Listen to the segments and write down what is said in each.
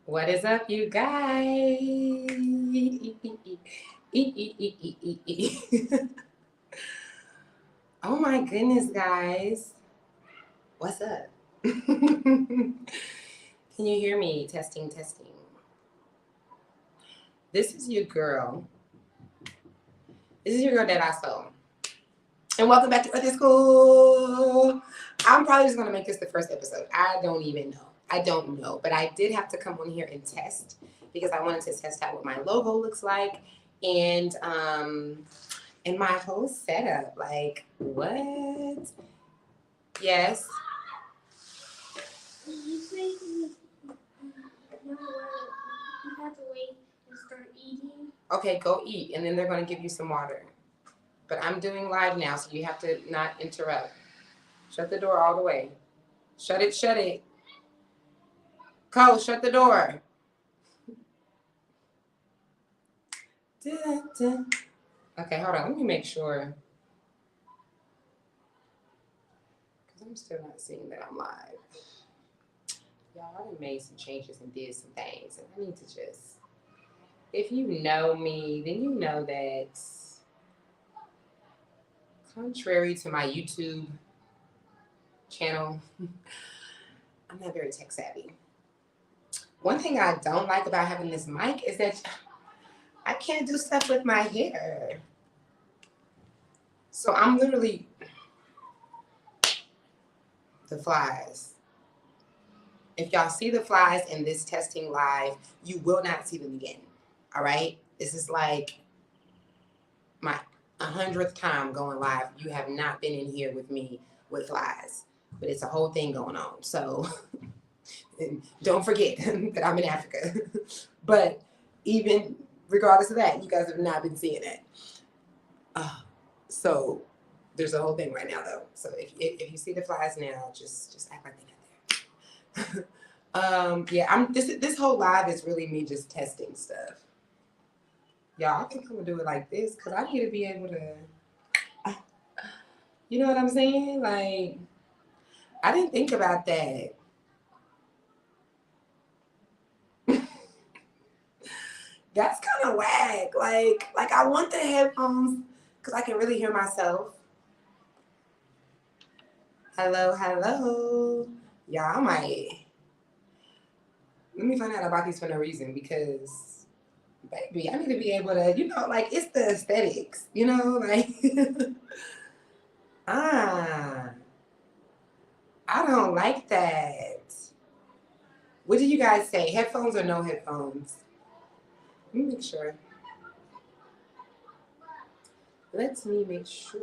What is up, you guys? Oh my goodness, guys. What's up? Can you hear me? Testing, testing. This is your girl. This is your girl that I saw. And welcome back to Earth School. I'm probably just going to make this the first episode. I don't even know. I don't know. But I did have to come on here and test because I wanted to test out what my logo looks like and my whole setup. Like, what? Yes. You say you have to wait and start eating. Okay, go eat. And then they're going to give you some water. But I'm doing live now, so you have to not interrupt. Shut the door all the way. Shut it, shut it. Cole, shut the door. Okay, hold on. Let me make sure. Because I'm still not seeing that I'm live. Y'all, I done made some changes and did some things. And I need to just... If you know me, then you know that... Contrary to my YouTube channel, I'm not very tech savvy. One thing I don't like about having this mic is that I can't do stuff with my hair. So I'm literally the flies. If y'all see the flies in this testing live, you will not see them again. All right? This is like my 100th time going live. You have not been in here with me with flies, but it's a whole thing going on. So don't forget that I'm in Africa. But even regardless of that, you guys have not been seeing it. So there's a whole thing right now, though. So if you see the flies now, just act like they're not there. Yeah, this whole live is really me just testing stuff. Y'all, I think I'm gonna do it like this because I need to be able to, you know what I'm saying? Like, I didn't think about that. That's kind of whack. Like I want the headphones because I can really hear myself. Hello, hello. Y'all, I might. Let me find out about these for no reason because, baby, I need to be able to, like, it's the aesthetics, like, I don't like that. What do you guys say? Headphones or no headphones? Let me make sure. Let me make sure.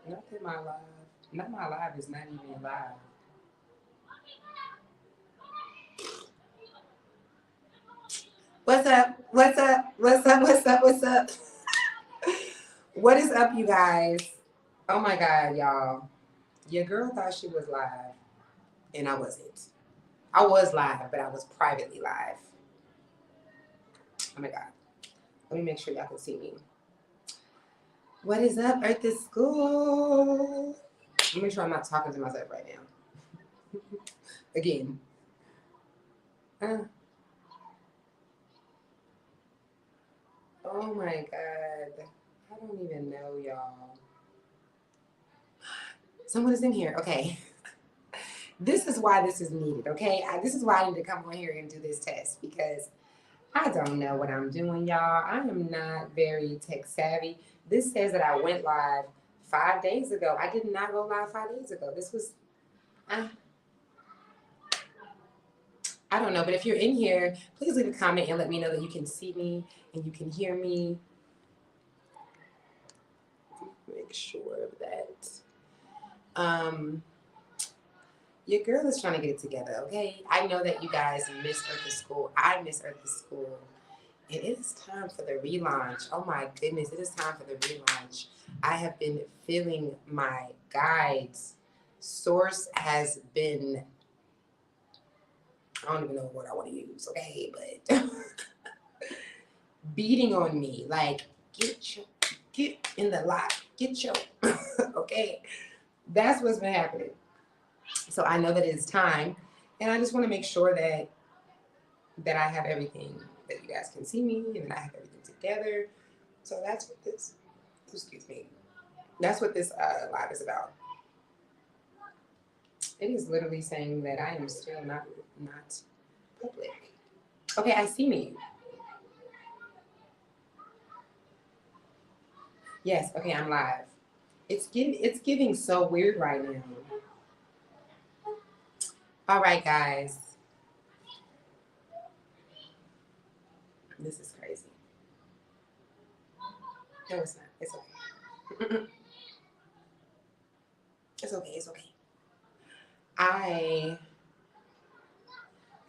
Not that my live is not even live. What's up? What's up? What's up? What's up? What's up? What is up, you guys? Oh my God, y'all. Your girl thought she was live, and I wasn't. I was live, but I was privately live. Oh my God. Let me make sure y'all can see me. What is up, Earth is School? Let me make sure I'm not talking to myself right now. Again. Oh my God. I don't even know, y'all. Someone is in here. Okay. This is why this is needed, okay? This is why I need to come on here and do this test because I don't know what I'm doing, y'all. I am not very tech savvy. This says that I went live 5 days ago. I did not go live 5 days ago. This was, I don't know. But if you're in here, please leave a comment and let me know that you can see me and you can hear me. Make sure of that. Your girl is trying to get it together, okay? I know that you guys miss Earth School. I miss Earth School. And it is time for the relaunch. Oh my goodness, it is time for the relaunch. I have been filling my guides. Source has been, I don't even know what I want to use, okay? But beating on me, like, get in the lot. Get your, okay? That's what's been happening. So I know that it is time, and I just want to make sure that I have everything, that you guys can see me, and that I have everything together. So that's what this, excuse me, that's what this live is about. It is literally saying that I am still not public. Okay, I see me. Yes, okay, I'm live. It's giving so weird right now. All right, guys. This is crazy. No, it's not. It's okay. It's okay. It's okay. I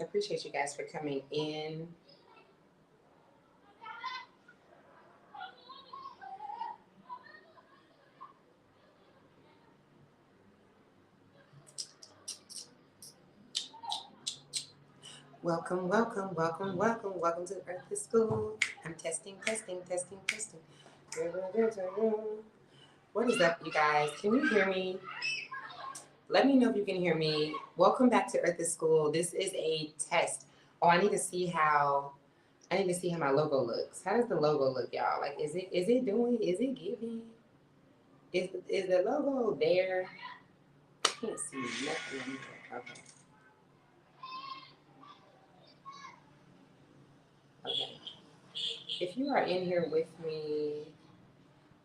appreciate you guys for coming in. Welcome, welcome, welcome, welcome, welcome to Earth is School. I'm testing, testing, testing, testing. What is up, you guys? Can you hear me? Let me know if you can hear me. Welcome back to Earth is School. This is a test. Oh, I need to see how my logo looks. How does the logo look, y'all? Like, is it giving? Is the logo there? I can't see nothing on here. Okay. Okay. If you are in here with me,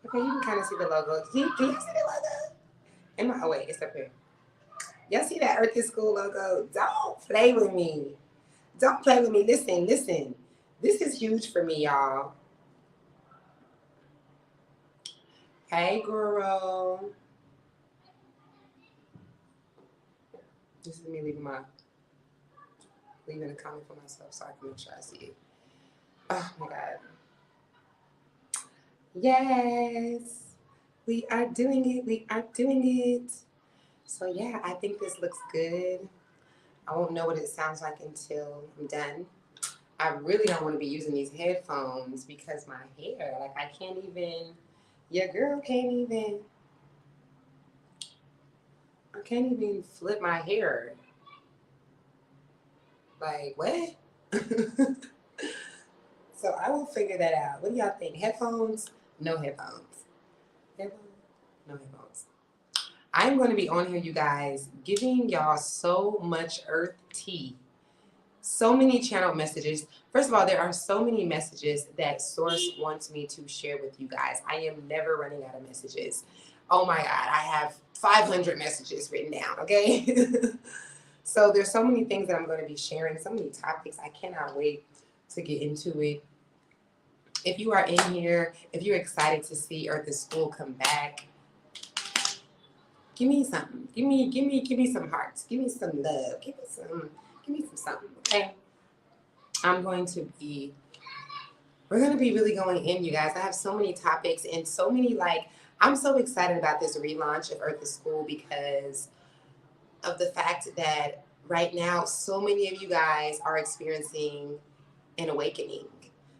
okay, you can kind of see the logo. Can you see the logo? Oh wait, it's up here. Y'all see that Earth is School logo? Don't play with me. Don't play with me. Listen, listen. This is huge for me, y'all. Hey, girl. This is me leaving a comment for myself so I can make sure I see it. Oh my God. Yes. We are doing it. We are doing it. So yeah, I think this looks good. I won't know what it sounds like until I'm done. I really don't want to be using these headphones because my hair, like I can't even, your girl can't even, I can't even flip my hair. Like, what? So I will figure that out. What do y'all think? Headphones? No headphones. Headphones? No headphones. I'm going to be on here, you guys, giving y'all so much earth tea. So many channel messages. First of all, there are so many messages that Source wants me to share with you guys. I am never running out of messages. Oh my God, I have 500 messages written down, okay? So there's so many things that I'm going to be sharing, so many topics. I cannot wait to get into it. If you are in here, if you're excited to see Earth is School come back, give me something. Give me some hearts. Give me some love. Give me some something. Okay. I'm going to be. We're going to be really going in, you guys. I have so many topics and so many I'm so excited about this relaunch of Earth is School because of the fact that right now so many of you guys are experiencing an awakening.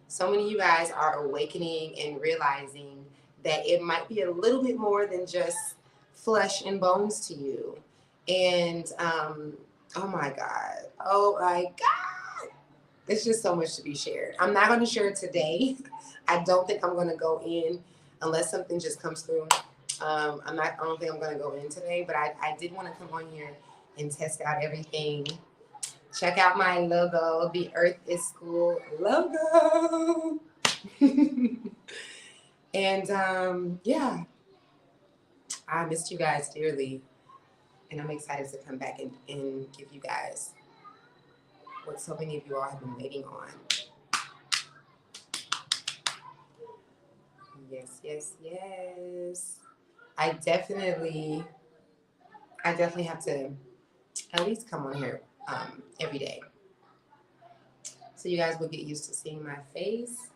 So many of you guys are awakening and realizing that it might be a little bit more than just flesh and bones to you. And oh my God. Oh my God. It's just so much to be shared. I'm not going to share it today. I don't think I'm going to go in unless something just comes through. I don't think I'm going to go in today, but I did want to come on here and test out everything. Check out my logo, the Earth is School logo. And yeah, I missed you guys dearly. And I'm excited to come back and give you guys what so many of you all have been waiting on. Yes, yes, yes. I definitely, I definitely have to at least come on here every day. So you guys will get used to seeing my face,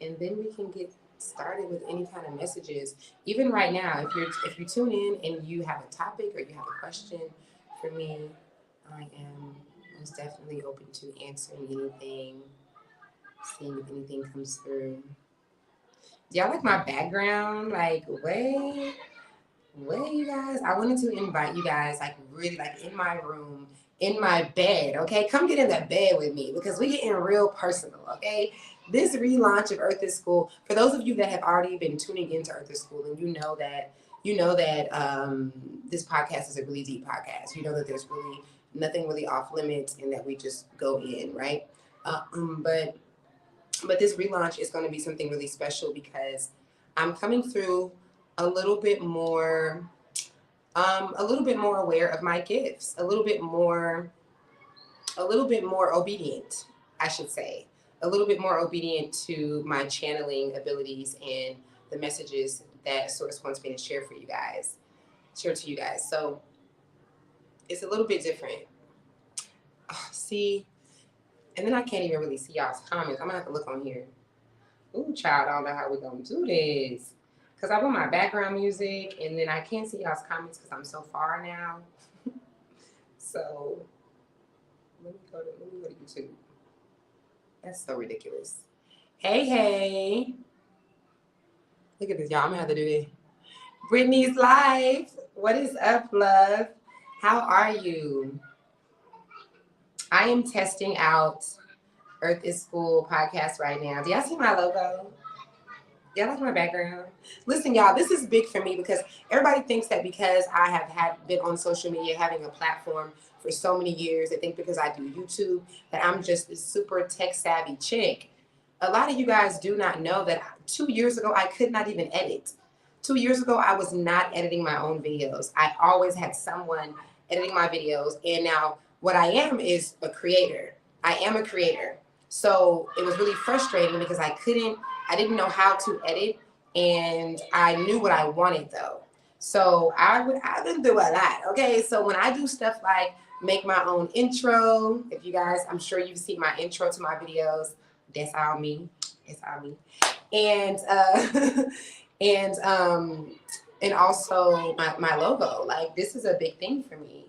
and then we can get started with any kind of messages. Even right now, if you tune in and you have a topic or you have a question for me, I am most definitely open to answering anything, seeing if anything comes through. Do y'all like my background? Like, what? Well, you guys, I wanted to invite you guys, like, really, like, in my room, in my bed, okay? Come get in that bed with me because we getting real personal, okay? This relaunch of Earth is School, for those of you that have already been tuning into Earth is School, and you know that this podcast is a really deep podcast. You know that there's really nothing really off limits and that we just go in, right? But this relaunch is going to be something really special because I'm coming through a little bit more a little bit more aware of my gifts, a little bit more obedient, I should say, a little bit more obedient to my channeling abilities and the messages that Source wants me to share to you guys. So it's a little bit different. Oh, see, and then I can't even really see y'all's comments. I'm gonna have to look on here. Ooh, child, I don't know how we're gonna do this. Cause I put my background music and then I can't see y'all's comments because I'm so far now. So let me go to YouTube. That's so ridiculous. Hey, hey. Look at this, y'all. I'm gonna have to do this. Brittany's live. What is up, love? How are you? I am testing out Earth is School podcast right now. Do y'all see my logo? Y'all like my background? Listen, y'all, this is big for me because everybody thinks that because I have been on social media having a platform for so many years, they think because I do YouTube that I'm just this super tech savvy chick. A lot of you guys do not know that 2 years ago I could not even edit. 2 years ago I was not editing my own videos. I always had someone editing my videos, and now what I am is a creator. I am a creator. So it was really frustrating because I didn't know how to edit, and I knew what I wanted though. So I've been through a lot. Okay, so when I do stuff like make my own intro, if you guys, I'm sure you've seen my intro to my videos. That's all me. It's all me. And and um and also my logo. Like this is a big thing for me.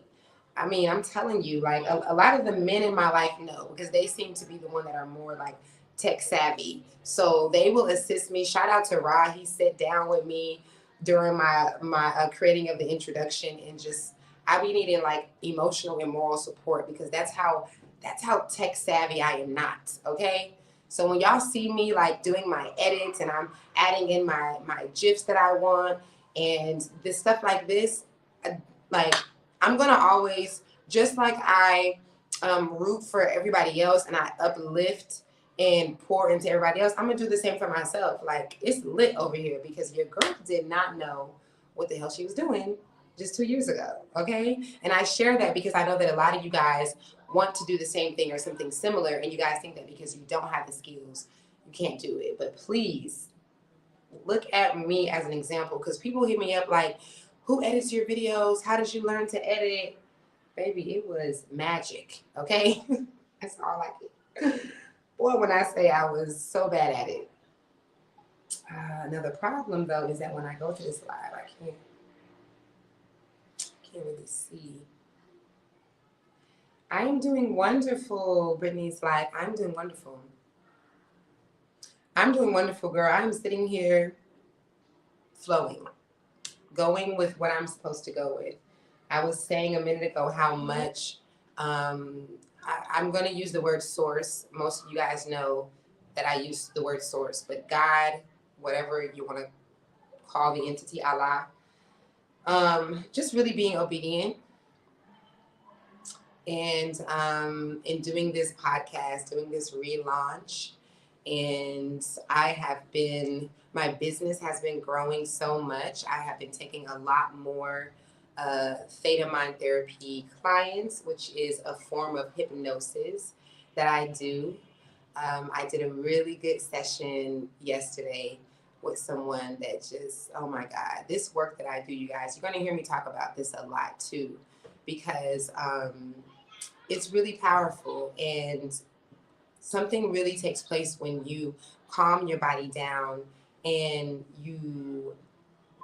I mean, I'm telling you, like a lot of the men in my life know because they seem to be the one that are more like tech savvy. So they will assist me. Shout out to Ra. He sat down with me during my creating of the introduction and just I be needing like emotional and moral support because that's how tech savvy I am not. Okay. So when y'all see me like doing my edits and I'm adding in my gifs that I want and this stuff like this, like I'm gonna always just like I root for everybody else and I uplift and pour into everybody else. I'm gonna do the same for myself. Like it's lit over here because your girl did not know what the hell she was doing just 2 years ago. Okay, and I share that because I know that a lot of you guys want to do the same thing or something similar, and you guys think that because you don't have the skills, you can't do it. But please look at me as an example because people hit me up like, who edits your videos? How did you learn to edit? Baby, it was magic, okay? That's all I get. Boy, when I say I was so bad at it. Another problem though is that when I go to this live, I can't really see. I am doing wonderful, Brittany's live. I'm doing wonderful. I'm doing wonderful, girl. I'm sitting here flowing, going with what I'm supposed to go with. I was saying a minute ago how much I'm going to use the word source. Most of you guys know that I use the word source, but God, whatever you want to call the entity, Allah, just really being obedient and in doing this podcast, doing this relaunch. And my business has been growing so much. I have been taking a lot more theta mind therapy clients, which is a form of hypnosis that I do. I did a really good session yesterday with someone that just, oh my God, this work that I do, you guys, you're going to hear me talk about this a lot too, because it's really powerful and something really takes place when you calm your body down and you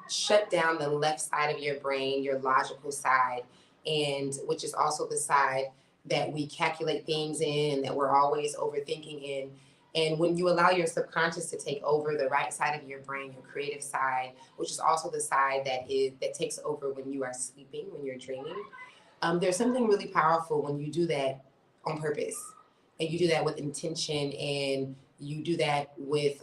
shut down the left side of your brain, your logical side, and which is also the side that we calculate things in, that we're always overthinking in. And when you allow your subconscious to take over the right side of your brain, your creative side, which is also the side that takes over when you are sleeping, when you're dreaming, there's something really powerful when you do that on purpose, and you do that with intention, and you do that with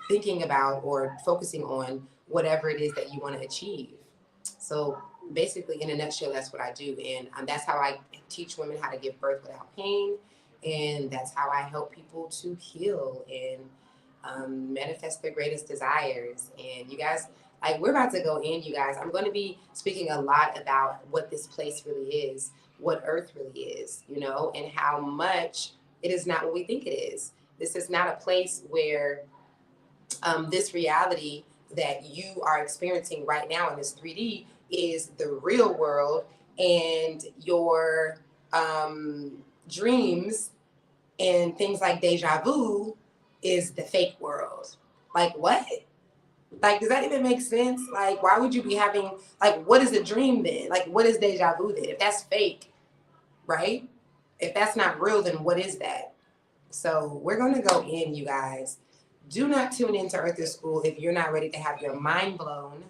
thinking about or focusing on whatever it is that you want to achieve. So basically, in a nutshell, that's what I do, and that's how I teach women how to give birth without pain, and that's how I help people to heal and manifest their greatest desires. And you guys, like, we're about to go in, you guys. I'm going to be speaking a lot about what this place really is, what Earth really is, and how much it is not what we think it is. This is not a place where this reality that you are experiencing right now in this 3D is the real world, and your dreams and things like deja vu is the fake world. Like, what? Like, does that even make sense? Like, why would you be having, like, what is a dream then? Like, what is deja vu then? If that's fake, right? If that's not real, then what is that? So we're going to go in, you guys. Do not tune into Earther School if you're not ready to have your mind blown,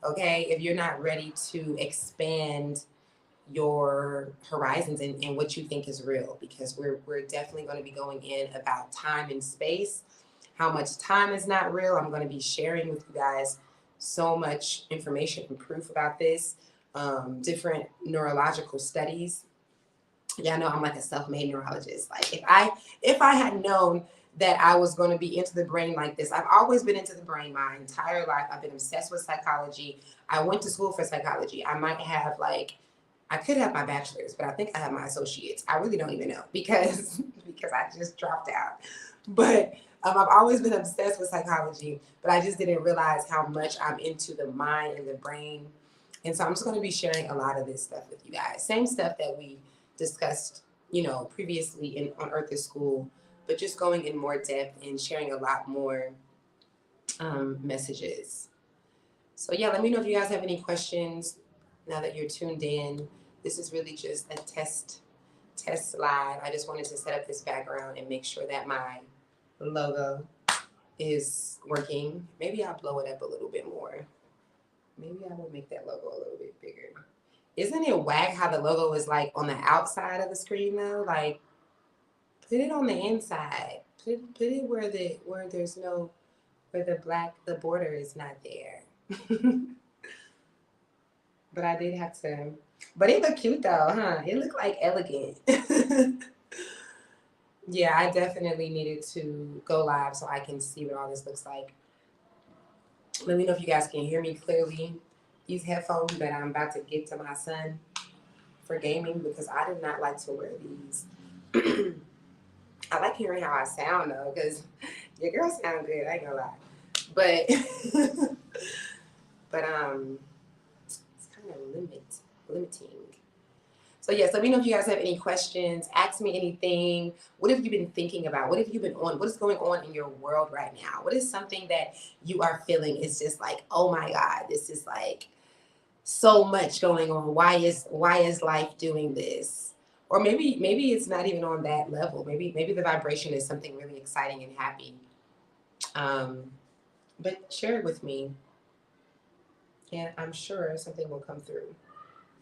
okay? If you're not ready to expand your horizons and what you think is real, because we're definitely going to be going in about time and space, how much time is not real. I'm going to be sharing with you guys so much information and proof about this, different neurological studies. Yeah, I know I'm like a self-made neurologist. Like, if I had known that I was going to be into the brain like this, I've always been into the brain my entire life. I've been obsessed with psychology. I went to school for psychology. I could have my bachelor's, but I think I have my associates. I really don't even know because because I just dropped out. But I've always been obsessed with psychology, but I just didn't realize how much I'm into the mind and the brain. And so I'm just going to be sharing a lot of this stuff with you guys. Same stuff that we discussed, previously on Earth is School, but just going in more depth and sharing a lot more messages. So yeah, let me know if you guys have any questions now that you're tuned in. This is really just a test live. I just wanted to set up this background and make sure that my logo is working. Maybe I'll blow it up a little bit more. Maybe I will make that logo a little bit bigger. Isn't it whack how the logo is like on the outside of the screen though? Like, put it on the inside. Put it where there's no, where the border is not there. But I did have to. But it looked cute though, huh? It looked like elegant. Yeah, I definitely needed to go live so I can see what all this looks like. Let me know if you guys can hear me clearly. These headphones that I'm about to get to my son for gaming, because I did not like to wear these. I like hearing how I sound though, because your girl sound good, I ain't gonna lie. But but it's kind of limiting. So yes, let me know if you guys have any questions. Ask me anything. What have you been thinking about? What have you been on? What is going on in your world right now? What is something that you are feeling is just like, oh my God, this is like so much going on. Why is life doing this? Or maybe it's not even on that level. Maybe the vibration is something really exciting and happy. Um, but share it with me, and I'm sure something will come through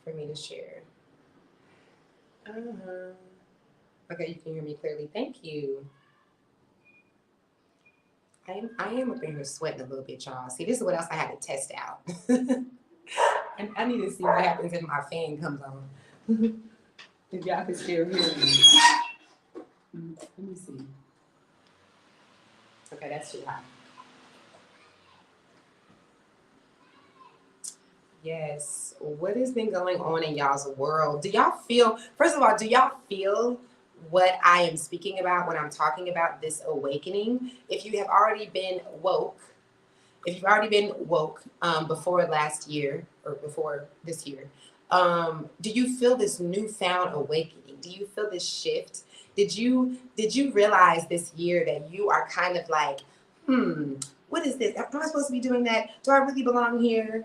for me to share. Uh-huh. Okay, you can hear me clearly. Thank you. I am up in here sweating a little bit, y'all. See, this is what else I had to test out. And I need to see what happens if my fan comes on. If y'all can still hear me. Let me see. Okay, that's too high. Yes. What has been going on in y'all's world? Do y'all feel, first of all, do y'all feel what I am speaking about when I'm talking about this awakening? If you have already been woke, if you've already been woke before last year or before this year, do you feel this newfound awakening? Do you feel this shift? Did you realize this year that you are kind of like, what is this? Am I supposed to be doing that? Do I really belong here?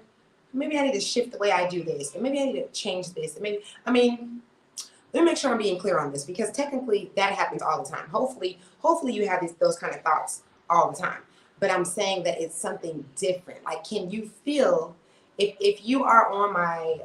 Maybe I need to shift the way I do this, and maybe I need to change this. And maybe, I mean, let me make sure I'm being clear on this, because technically that happens all the time. Hopefully you have those kind of thoughts all the time. But I'm saying that it's something different. Like, can you feel, if you are on my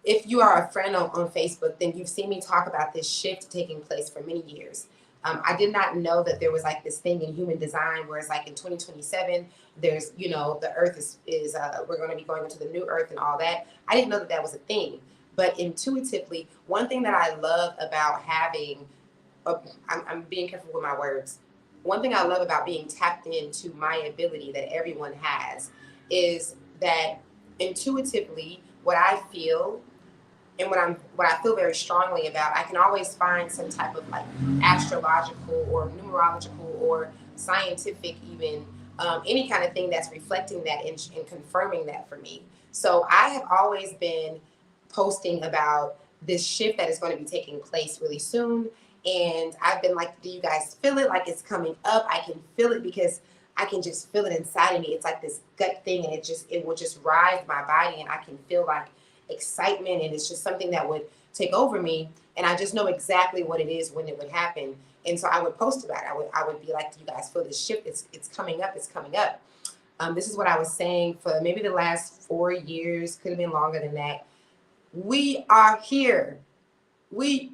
if you are a friend on Facebook, then you've seen me talk about this shift taking place for many years. I did not know that there was like this thing in human design where it's like in 2027, there's, the earth is we're going to be going into the new earth and all that. I didn't know that that was a thing. But intuitively, one thing that I love about having, I'm being careful with my words. One thing I love about being tapped into my ability that everyone has is that intuitively, what I feel and what I feel very strongly about, I can always find some type of like astrological or numerological or scientific even, any kind of thing that's reflecting that and confirming that for me. So I have always been posting about this shift that is going to be taking place really soon. And I've been like, do you guys feel it? Like, it's coming up. I can feel it because I can just feel it inside of me. It's like this gut thing, and it will just rise my body, and I can feel like excitement, and it's just something that would take over me, and I just know exactly what it is when it would happen. And so I would post about it. I would be like, do you guys feel this shift? It's coming up. It's coming up. This is what I was saying for maybe the last 4 years, could have been longer than that. We are here. We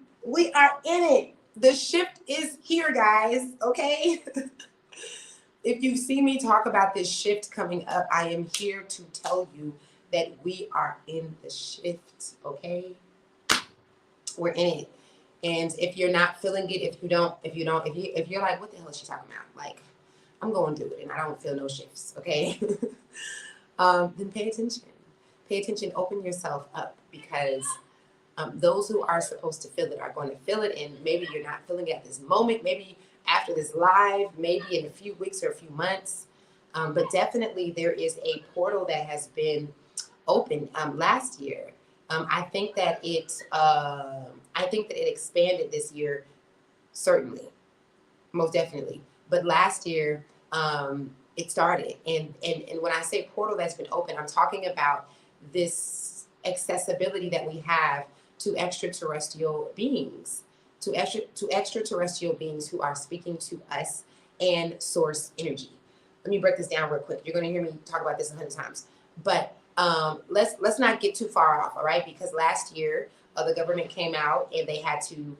are in it. The shift is here, guys. Okay. If you see me talk about this shift coming up, I am here to tell you that we are in the shift. Okay, we're in it. And if you're not feeling it, if you're like, what the hell is she talking about? Like, I'm going through it and I don't feel no shifts. Okay. Then pay attention. Pay attention. Open yourself up, because those who are supposed to feel it are going to feel it. And maybe you're not feeling it at this moment. Maybe after this live, maybe in a few weeks or a few months. But definitely there is a portal that has been opened last year. I think that it expanded this year, certainly, most definitely. But last year, it started, and when I say portal that's been open, I'm talking about this accessibility that we have to extraterrestrial beings, to extraterrestrial beings who are speaking to us and source energy. Let me break this down real quick. You're going to hear me talk about this 100 times, but let's not get too far off, all right? Because last year, the government came out and they had to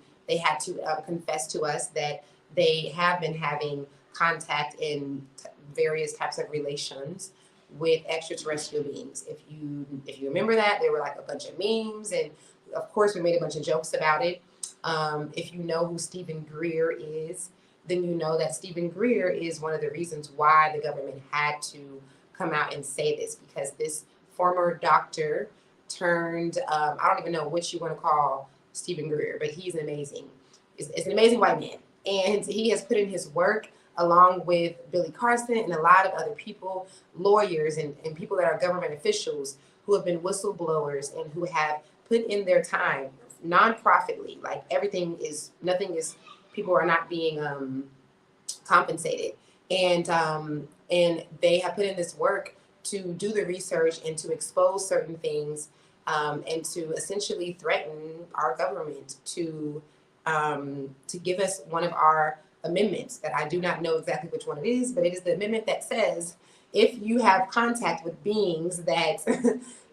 confess to us that they have been having contact in various types of relations with extraterrestrial beings. If you remember that, there were like a bunch of memes, and of course we made a bunch of jokes about it. If you know who Stephen Greer is, then you know that Stephen Greer is one of the reasons why the government had to come out and say this, because this former doctor turned, I don't even know what you want to call Stephen Greer, but he's amazing. It's an amazing white man. And he has put in his work along with Billy Carson and a lot of other people, lawyers and people that are government officials who have been whistleblowers and who have put in their time non-profitly. Like, nothing is, people are not being compensated. And they have put in this work to do the research and to expose certain things, and to essentially threaten our government to give us one of our amendments that I do not know exactly which one it is, but it is the amendment that says if you have contact with beings that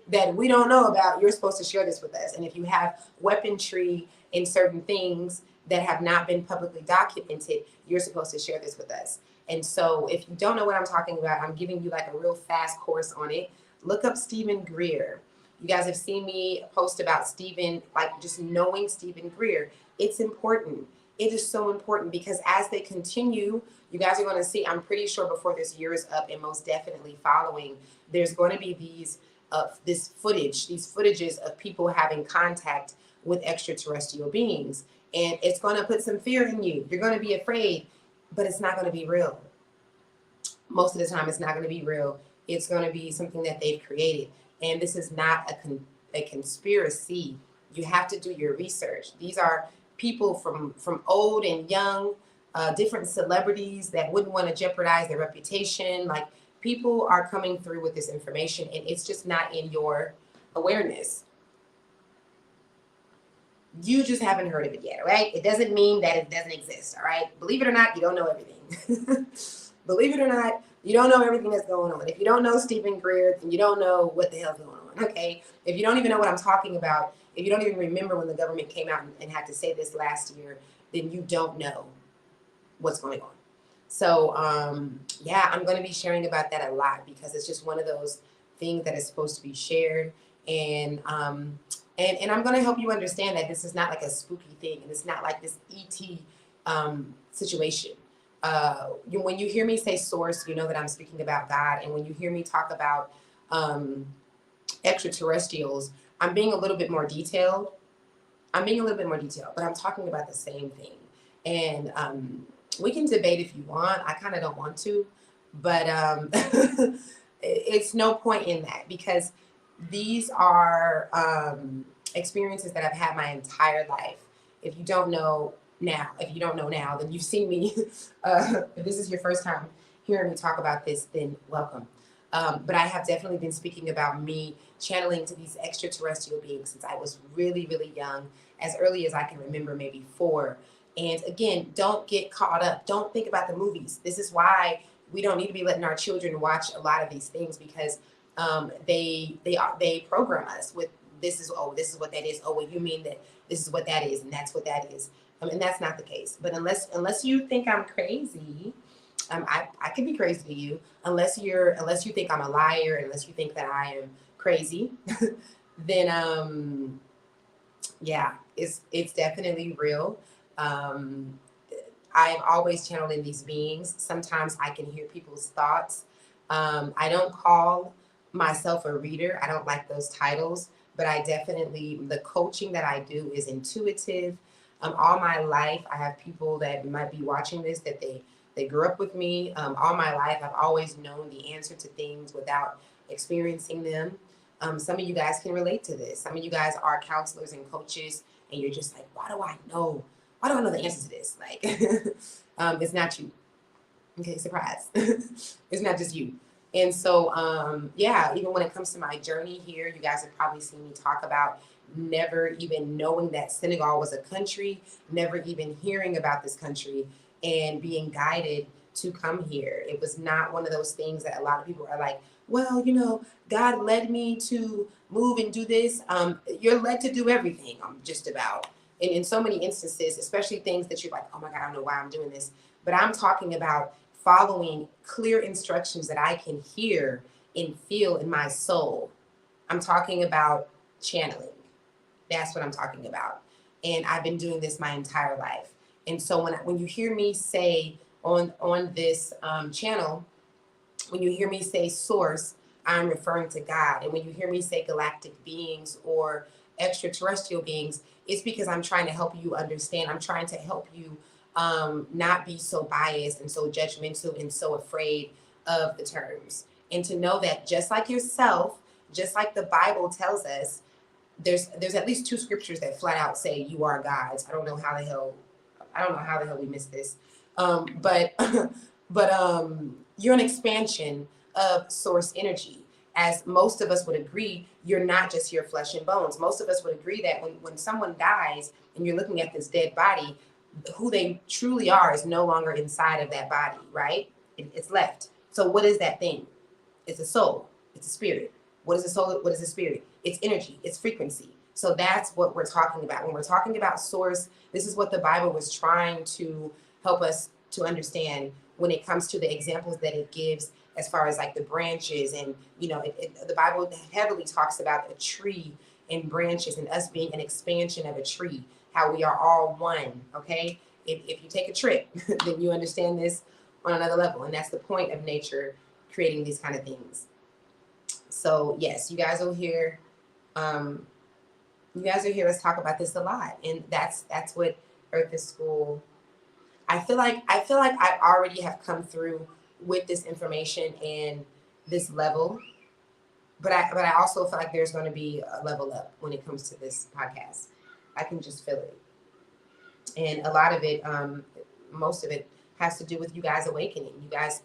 that we don't know about, you're supposed to share this with us. And if you have weaponry in certain things that have not been publicly documented, you're supposed to share this with us. And so if you don't know what I'm talking about, I'm giving you like a real fast course on it. Look up Stephen Greer. You guys have seen me post about Stephen, like just knowing Stephen Greer. It's important. It is so important, because as they continue, you guys are going to see, I'm pretty sure before this year is up, and most definitely following, there's going to be these footages of people having contact with extraterrestrial beings. And it's going to put some fear in you. You're going to be afraid, but it's not going to be real. Most of the time, it's not going to be real. It's going to be something that they've created. And this is not a conspiracy. You have to do your research. These are people from old and young, different celebrities that wouldn't want to jeopardize their reputation. Like, people are coming through with this information, and it's just not in your awareness. You just haven't heard of it yet, all right? It doesn't mean that it doesn't exist, all right? Believe it or not, you don't know everything. Believe it or not, you don't know everything that's going on. If you don't know Stephen Greer, then you don't know what the hell's going on, okay? If you don't even know what I'm talking about, if you don't even remember when the government came out and had to say this last year, then you don't know what's going on. So, yeah, I'm going to be sharing about that a lot because it's just one of those things that is supposed to be shared. And, and I'm going to help you understand that this is not like a spooky thing and it's not like this ET situation. When you hear me say source, you know that I'm speaking about God. And when you hear me talk about um, extraterrestrials, I'm being a little bit more detailed. I'm being a little bit more detailed, but I'm talking about the same thing. And we can debate if you want. I kind of don't want to, but it's no point in that because these are experiences that I've had my entire life. If you don't know now, if you don't know now, then you've seen me. If this is your first time hearing me talk about this, then welcome. But I have definitely been speaking about me channeling to these extraterrestrial beings since I was really, really young, as early as I can remember, maybe 4. And again, don't get caught up. Don't think about the movies. This is why we don't need to be letting our children watch a lot of these things because they program us with this is what that is. Oh, well, you mean that this is what that is, and that's what that is. And that's not the case. But unless you think I'm crazy, I could be crazy to you. Unless you think I'm a liar, unless you think that I am crazy, then yeah, it's definitely real. Um, I've always channeled in these beings. Sometimes I can hear people's thoughts. I don't call myself a reader. I don't like those titles, but I definitely the coaching that I do is intuitive. All my life, I have people that might be watching this that they grew up with me. All my life, I've always known the answer to things without experiencing them. Some of you guys can relate to this. Some of you guys are counselors and coaches, and you're just like, why do I know? Why do I know the answer to this? Like, it's not you. Okay, surprise. It's not just you. And so, yeah, even when it comes to my journey here, you guys have probably seen me talk about never even knowing that Senegal was a country, never even hearing about this country, and being guided to come here. It was not one of those things that a lot of people are like, well, God led me to move and do this. You're led to do everything, just about. And in so many instances, especially things that you're like, oh my God, I don't know why I'm doing this. But I'm talking about following clear instructions that I can hear and feel in my soul. I'm talking about channeling. That's what I'm talking about. And I've been doing this my entire life. And so when you hear me say on this channel, when you hear me say source, I'm referring to God. And when you hear me say galactic beings or extraterrestrial beings, it's because I'm trying to help you understand. I'm trying to help you not be so biased and so judgmental and so afraid of the terms. And to know that just like yourself, just like the Bible tells us, there's at least 2 scriptures that flat out say you are gods. I don't know how the hell we missed this. But but you're an expansion of source energy. As most of us would agree, you're not just your flesh and bones. Most of us would agree that when someone dies and you're looking at this dead body, who they truly are is no longer inside of that body, right? It's left. So what is that thing? It's a soul. It's a spirit. What is a soul? What is a spirit? It's energy. It's frequency. So that's what we're talking about. When we're talking about source, this is what the Bible was trying to help us to understand when it comes to the examples that it gives as far as like the branches. And the Bible heavily talks about a tree and branches and us being an expansion of a tree, how we are all one. Okay, if you take a trip, then you understand this on another level. And that's the point of nature creating these kind of things. So yes, um, you guys will hear us talk about this a lot, and that's what Earth is School. I feel like I already have come through with this information and this level, but I also feel like there's going to be a level up when it comes to this podcast. I can just feel it, and a lot of it, most of it, has to do with you guys awakening. You guys,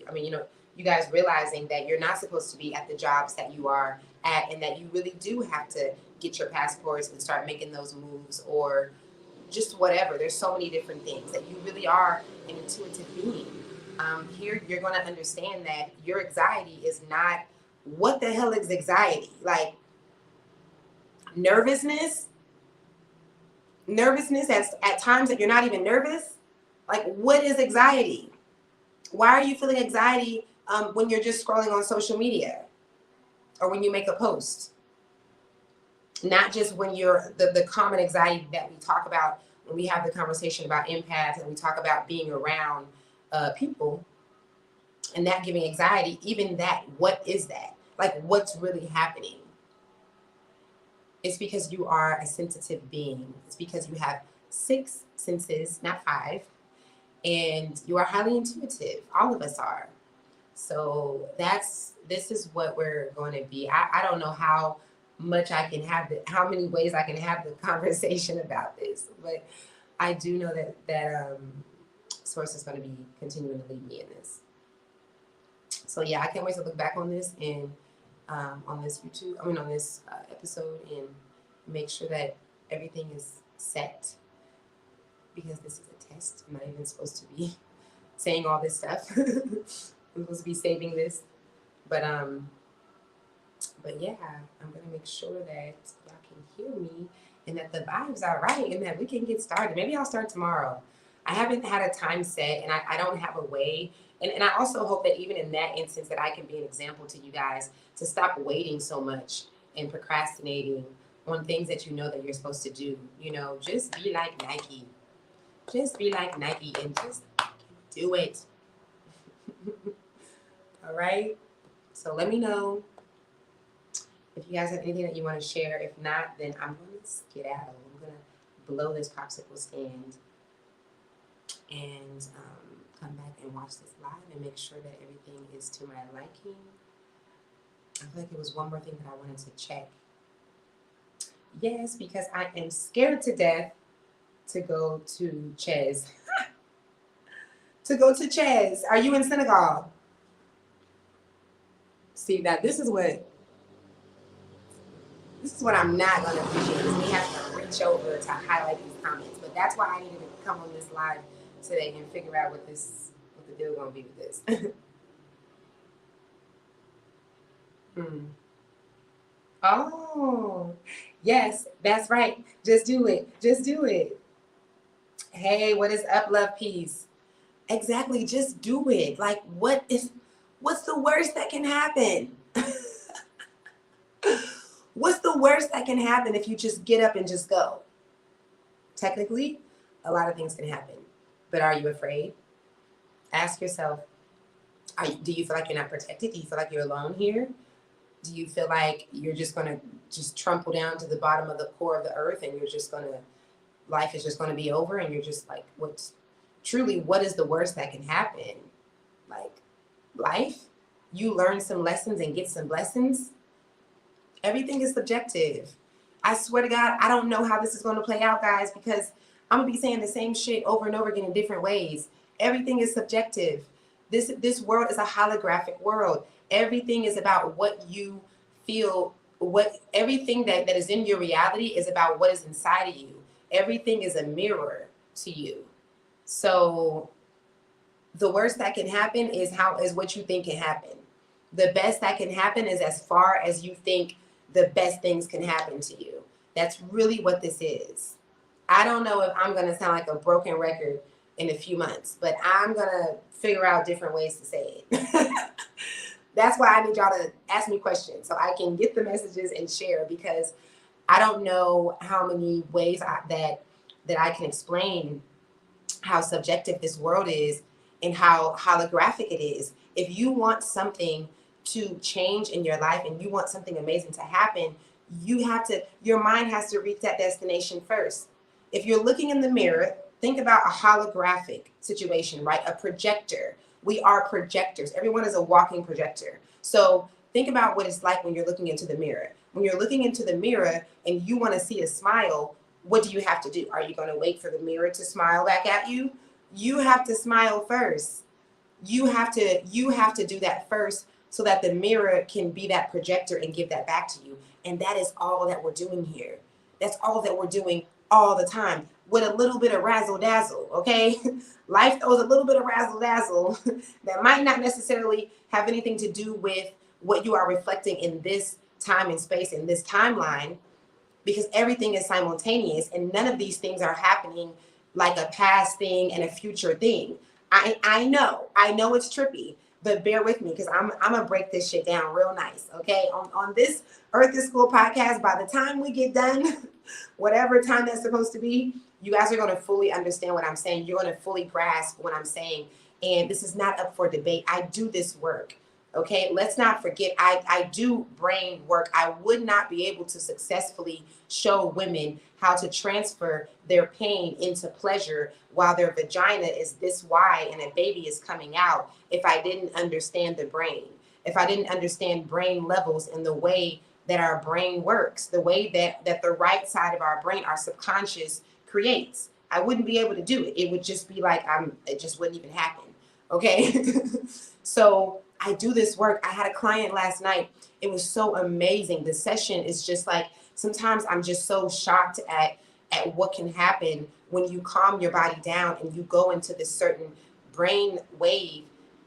I mean, you guys realizing that you're not supposed to be at the jobs that you are at, and that you really do have to get your passports and start making those moves, or just whatever. There's so many different things that you really are an intuitive being. Here, you're going to understand that your anxiety is not, what the hell is anxiety? Like nervousness, at times that you're not even nervous. Like, what is anxiety? Why are you feeling anxiety when you're just scrolling on social media or when you make a post? Not just when you're the common anxiety that we talk about when we have the conversation about empaths and we talk about being around people and that giving anxiety. Even that, what is that? Like, what's really happening? It's because you are a sensitive being. It's because you have 6 senses, not 5, and you are highly intuitive. All of us are. So this is what we're going to be. I don't know how much I can have how many ways I can have the conversation about this, but I do know that Source is going to be continuing to lead me in this. So yeah, I can't wait to look back on this and on this on this episode, and make sure that everything is set, because this is a test. I'm not even supposed to be saying all this stuff. I'm supposed to be saving this, but yeah, I'm gonna make sure that y'all can hear me and that the vibes are right and that we can get started. Maybe I'll start tomorrow. I haven't had a time set, and I don't have a way. And I also hope that even in that instance that I can be an example to you guys to stop waiting so much and procrastinating on things that you know that you're supposed to do. Just be like Nike. Just be like Nike and just do it. All right? So let me know if you guys have anything that you want to share. If not, then I'm going to skedaddle. I'm going to blow this popsicle stand and come back and watch this live and make sure that everything is to my liking. I feel like it was one more thing that I wanted to check. Yes, because I am scared to death to go to Ches. To go to Ches. Are you in Senegal? See, that this is what I'm not going to appreciate, is me having to reach over to highlight these comments. But that's why I needed to come on this live today and figure out what the deal going to be with this. Oh, yes, that's right. Just do it. Just do it. Hey, what is up, love, peace? Exactly. Just do it. Like, what's the worst that can happen? What's the worst that can happen if you just get up and just go? Technically, a lot of things can happen. But are you afraid? Ask yourself, do you feel like you're not protected? Do you feel like you're alone here? Do you feel like you're just going to just trample down to the bottom of the core of the earth, and life is just going to be over, and you're just like, what is the worst that can happen? Like, life? You learn some lessons and get some blessings? Everything is subjective. I swear to God, I don't know how this is going to play out, guys, because I'm going to be saying the same shit over and over again in different ways. Everything is subjective. This world is a holographic world. Everything is about what you feel. Everything that is in your reality is about what is inside of you. Everything is a mirror to you. So the worst that can happen is what you think can happen. The best that can happen is as far as you think the best things can happen to you. That's really what this is. I don't know if I'm going to sound like a broken record in a few months, but I'm going to figure out different ways to say it. That's why I need y'all to ask me questions so I can get the messages and share, because I don't know how many ways that I can explain how subjective this world is and how holographic it is. If you want something to change in your life and you want something amazing to happen, your mind has to reach that destination first. If you're looking in the mirror, think about a holographic situation, right? A projector. We are projectors. Everyone is a walking projector. So think about what it's like when you're looking into the mirror. When you're looking into the mirror and you want to see a smile, what do you have to do? Are you going to wait for the mirror to smile back at you? You have to smile first. You have to do that first so that the mirror can be that projector and give that back to you. And that is all that we're doing here. That's all that we're doing all the time with a little bit of razzle dazzle, okay? Life throws a little bit of razzle dazzle that might not necessarily have anything to do with what you are reflecting in this time and space, in this timeline, because everything is simultaneous and none of these things are happening like a past thing and a future thing. I know it's trippy, but bear with me because I'm gonna break this shit down real nice, okay? On this Earth is School podcast, by the time we get done, whatever time that's supposed to be, you guys are gonna fully understand what I'm saying. You're gonna fully grasp what I'm saying. And this is not up for debate. I do this work. Okay, let's not forget, I do brain work. I would not be able to successfully show women how to transfer their pain into pleasure while their vagina is this wide and a baby is coming out if I didn't understand the brain, if I didn't understand brain levels and the way that our brain works, the way that the right side of our brain, our subconscious, creates. I wouldn't be able to do it. It would just be like it just wouldn't even happen. Okay. So I do this work. I had a client last night. It was so amazing. The session is just like, sometimes I'm just so shocked at what can happen when you calm your body down and you go into this certain brain wave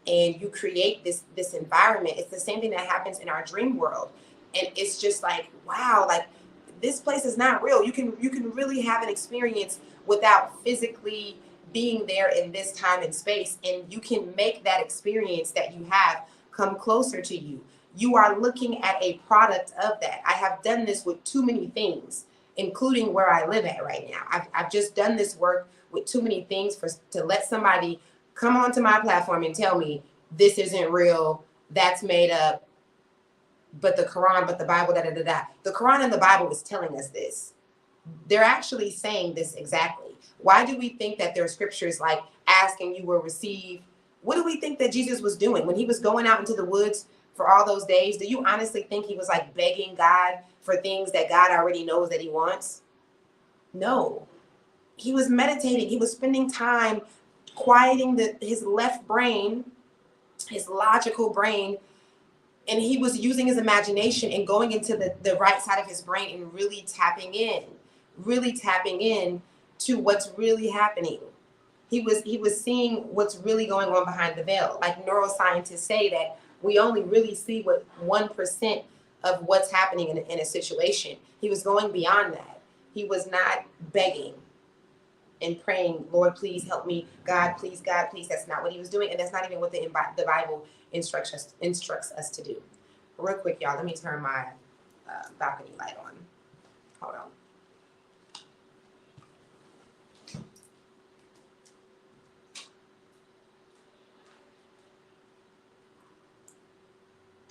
and you create this environment. It's the same thing that happens in our dream world. And it's just like, wow, like this place is not real. You can really have an experience without physically being there in this time and space, and you can make that experience that you have come closer to you. You are looking at a product of that. I have done this with too many things, including where I live at right now. I've just done this work with too many things to let somebody come onto my platform and tell me this isn't real, that's made up, but the Quran, but the Bible, da da da da. The Quran and the Bible is telling us this. They're actually saying this exactly. Why do we think that there are scriptures like ask and you will receive? What do we think that Jesus was doing when he was going out into the woods for all those days? Do you honestly think he was like begging God for things that God already knows that he wants? No. He was meditating. He was spending time quieting his left brain, his logical brain, and he was using his imagination and going into the right side of his brain and really tapping in to what's really happening. He was seeing what's really going on behind the veil. Like neuroscientists say that we only really see what 1% of what's happening in a situation. He was going beyond that. He was not begging and praying, Lord, please help me. God, please. That's not what he was doing, and that's not even what the Bible instructs us to do. Real quick, y'all, let me turn my balcony light on. Hold on.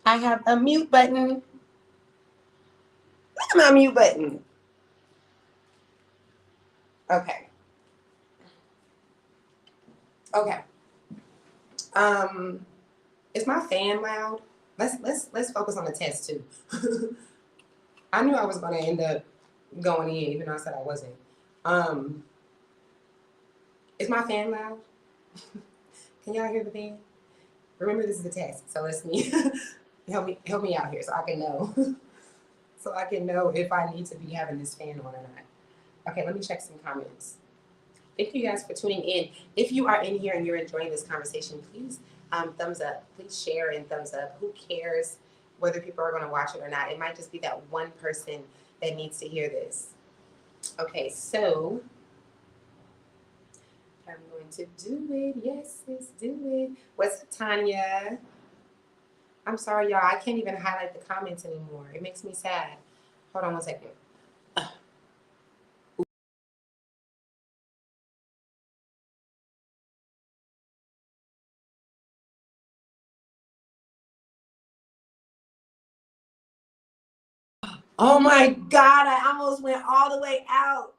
I have a mute button. Look at my mute button. Okay. Okay. Is my fan loud? Let's focus on the test too. I knew I was gonna end up going in, even though I said I wasn't. Um, is my fan loud? Can y'all hear the fan? Remember, this is a test, so let's me help me out here so I can know. So I can know if I need to be having this fan on or not. Okay, let me check some comments. Thank you guys for tuning in. If you are in here and you're enjoying this conversation, please thumbs up. Please share and thumbs up. Who cares whether people are going to watch it or not? It might just be that one person that needs to hear this. Okay, so I'm going to do it. Yes, let's do it. What's up, Tanya? I'm sorry, y'all. I can't even highlight the comments anymore. It makes me sad. Hold on one second. Oh my God, I almost went all the way out.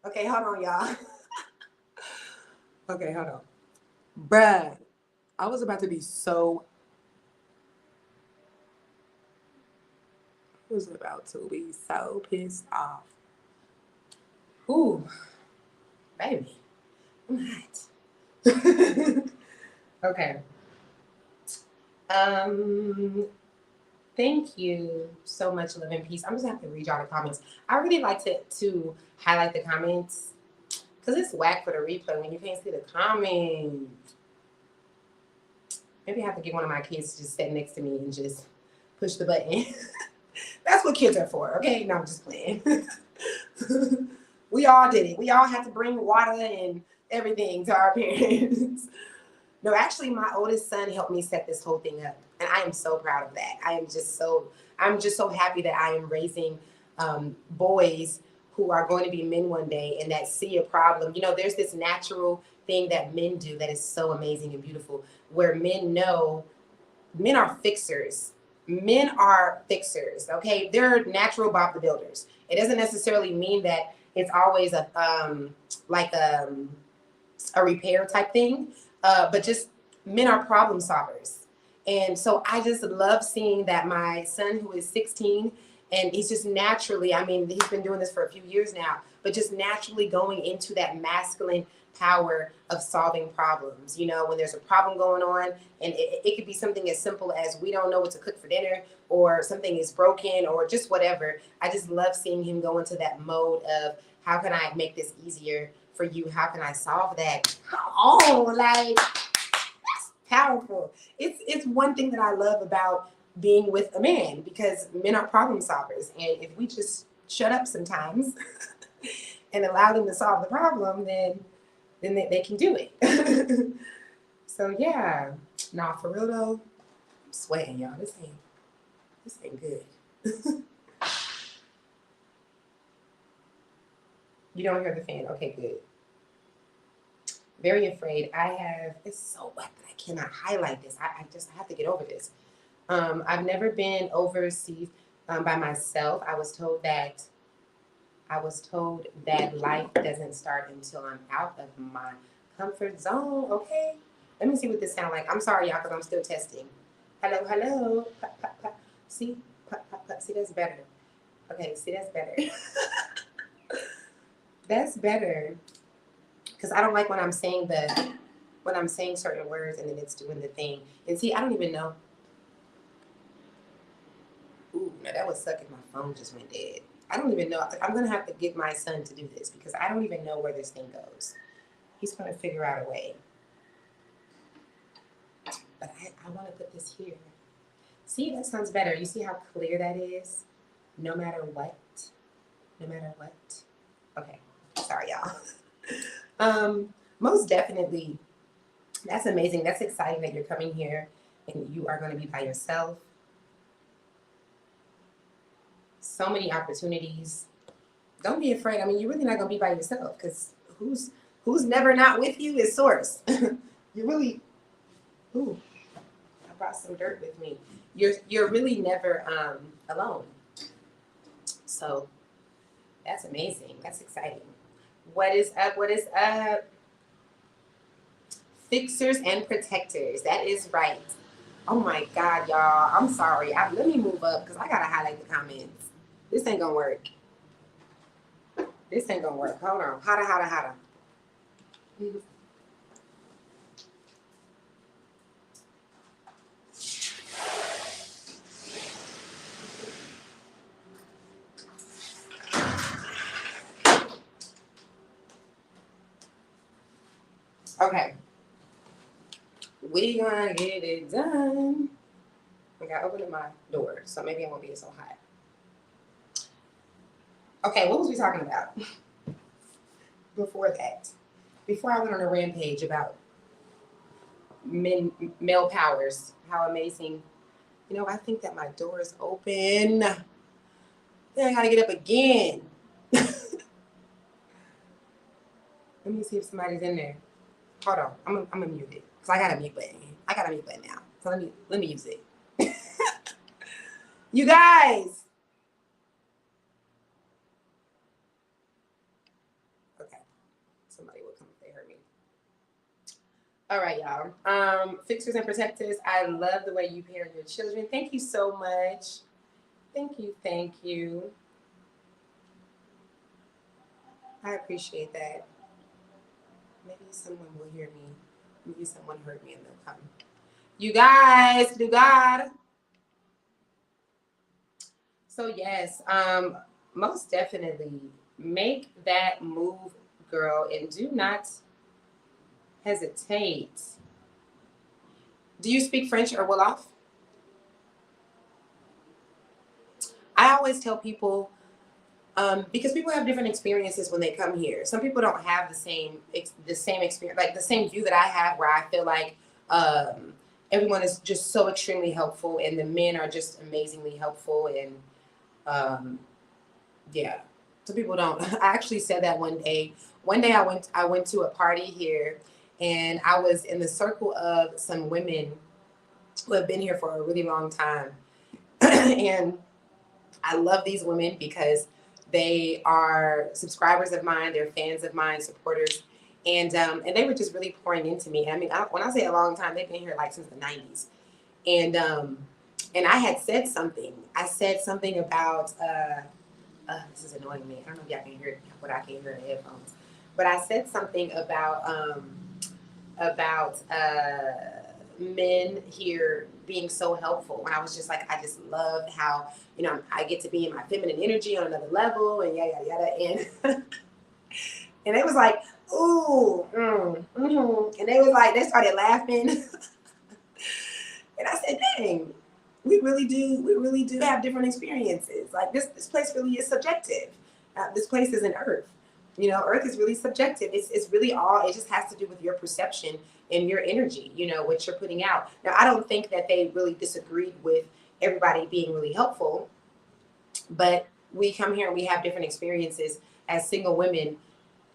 Okay, hold on, y'all. Okay, hold on. Bruh, I was about to be so. I was about to be so pissed off. Ooh, baby, I'm hot. Okay. Um, Thank you so much, Love and Peace. I'm just gonna have to read y'all the comments. I really like to highlight the comments because it's whack for the replay when you can't see the comments. Maybe I have to get one of my kids to just sit next to me and just push the button. That's what kids are for, okay? No, I'm just playing. We all did it. We all had to bring water and everything to our parents. No, actually, my oldest son helped me set this whole thing up, and I am so proud of that. I'm just so happy that I am raising boys who are going to be men one day and that see a problem. You know, there's this natural thing that men do that is so amazing and beautiful, where men are fixers. Men are fixers. Okay, they're natural Bob the Builders. It doesn't necessarily mean that it's always like a repair type thing, but just men are problem solvers. And so I just love seeing that my son, who is 16, and he's just naturally, I mean, he's been doing this for a few years now, but just naturally going into that masculine power of solving problems. You know, when there's a problem going on, and it could be something as simple as we don't know what to cook for dinner, or something is broken, or just whatever. I just love seeing him go into that mode of how can I make this easier for you? How can I solve that? Oh, like that's powerful. It's one thing that I love about being with a man because men are problem solvers, and if we just shut up sometimes and allow them to solve the problem, then they can do it. So yeah, nah, for real though, I'm sweating, y'all. This ain't good. You don't hear the fan? Okay, good. Very afraid. It's so wet that I cannot highlight this. I have to get over this. I've never been overseas by myself. I was told that life doesn't start until I'm out of my comfort zone. Okay. Let me see what this sounds like. I'm sorry, y'all, because I'm still testing. Hello, hello. Pop, pop, pop. See? Pop, pop, pop. See, that's better. Okay, see, that's better. That's better. Because I don't like when I'm saying certain words and then it's doing the thing. And see, I don't even know. Ooh, now that was sucking. My phone just went dead. I don't even know. I'm gonna have to get my son to do this because I don't even know where this thing goes. He's gonna figure out a way. But I want to put this here. See, that sounds better. You see how clear that is? No matter what. No matter what. Okay. Sorry, y'all. Most definitely. That's amazing. That's exciting that you're coming here and you are going to be by yourself. So many opportunities. Don't be afraid. I mean, you're really not going to be by yourself because who's never not with you is source. You really. Ooh, I brought some dirt with me. You're really never alone. So that's amazing. That's exciting. What is up? What is up? Fixers and protectors. That is right. Oh my God, y'all. I'm sorry. Let me move up because I gotta highlight the comments. This ain't gonna work. This ain't gonna work. Hold on. Hotta, hotta, hotta. Okay. We gonna get it done. I gotta open my door, so maybe I won't be so hot. Okay, what was we talking about before that? Before I went on a rampage about male powers, how amazing. You know, I think that my door is open. Then I gotta get up again. Let me see if somebody's in there. Hold on, I'm gonna mute it because I got a mute button. I got a mute button now, so let me use it. You guys. Okay, somebody will come if they heard me. All right, y'all. Fixers and protectors. I love the way you parent your children. Thank you so much. Thank you. Thank you. I appreciate that. Maybe someone will hear me. Maybe someone heard me and they'll come. You guys, do God. So yes, most definitely make that move, girl, and do not hesitate. Do you speak French or Wolof? I always tell people because people have different experiences when they come here. Some people don't have the same experience, like the same view that I have, where I feel like everyone is just so extremely helpful, and the men are just amazingly helpful, and um, yeah. Some people don't. I actually said that one day. One day I went to a party here, and I was in the circle of some women who have been here for a really long time, and I love these women because they are subscribers of mine, they're fans of mine, supporters, and they were just really pouring into me. And I mean, when I say a long time, they've been here like since the '90s, and I had said something. I said something about this is annoying me. I don't know if y'all can hear what I can hear in the headphones, but I said something about men here being so helpful. When I was just like, I just love how I get to be in my feminine energy on another level, and yada yada yada, and and they was like, ooh, and they started laughing, and I said, dang, we really do have different experiences. Like this place really is subjective. This place isn't Earth. Earth is really subjective. It's really all. It just has to do with your perception and your energy. What you're putting out. Now, I don't think that they really disagreed with everybody being really helpful, but we come here and we have different experiences as single women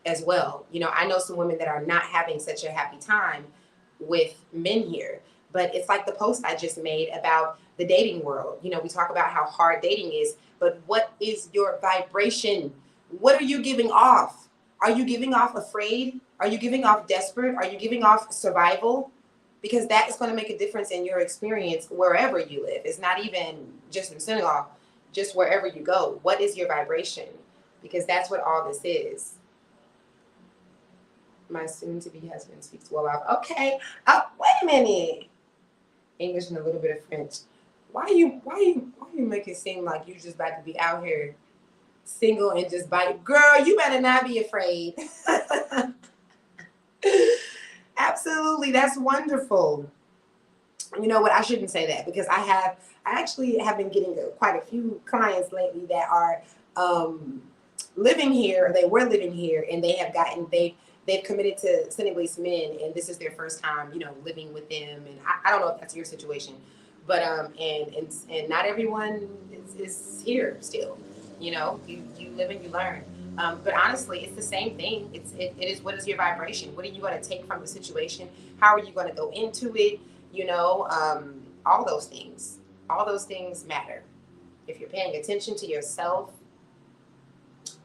as well. I know some women that are not having such a happy time with men here. But it's like the post I just made about the dating world. We talk about how hard dating is, but what is your vibration? What are you giving off? Are you giving off afraid? Are you giving off desperate? Are you giving off survival? Because that is going to make a difference in your experience wherever you live. It's not even just in Senegal, just wherever you go. What is your vibration? Because that's what all this is. My soon-to-be husband speaks well off. Okay. Wait a minute. English and a little bit of French. Why you make it seem like you just about to be out here single and just bite? Girl, you better not be afraid. Absolutely, that's wonderful. You know what? I shouldn't say that because I actually have been getting quite a few clients lately that are living here. They were living here, and they've committed to Senegalese men, and this is their first time, living with them. And I don't know if that's your situation, but and not everyone is here still. You live and you learn. But honestly, it's the same thing. It is, what is your vibration? What are you going to take from the situation? How are you going to go into it? All those things. All those things matter. If you're paying attention to yourself,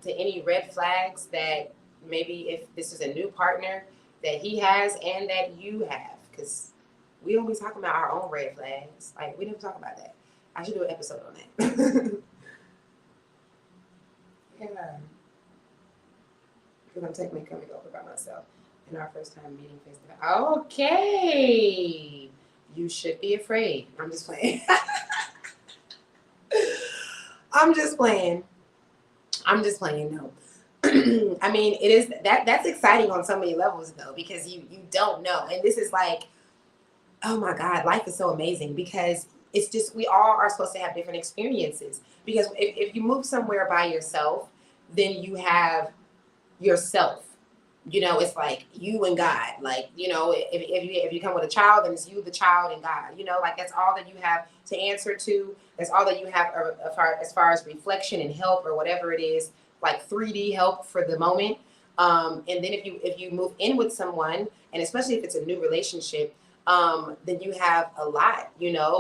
to any red flags that maybe if this is a new partner that he has and that you have, because we don't be talking about our own red flags. Like, we don't talk about that. I should do an episode on that. Yeah. Because I'm technically coming over by myself in our first time meeting face to face. Okay. You should be afraid. I'm just playing. I'm just playing. No. I mean, it is that's exciting on so many levels though, because you don't know. And this is like, oh my God, life is so amazing because it's just, we all are supposed to have different experiences. Because if you move somewhere by yourself, then you have yourself. It's like you and God. Like, if you come with a child, then it's you, the child, and God. Like, that's all that you have to answer to. That's all that you have as far as reflection and help or whatever it is, like 3D help for the moment. And then if you move in with someone, and especially if it's a new relationship, then you have a lot.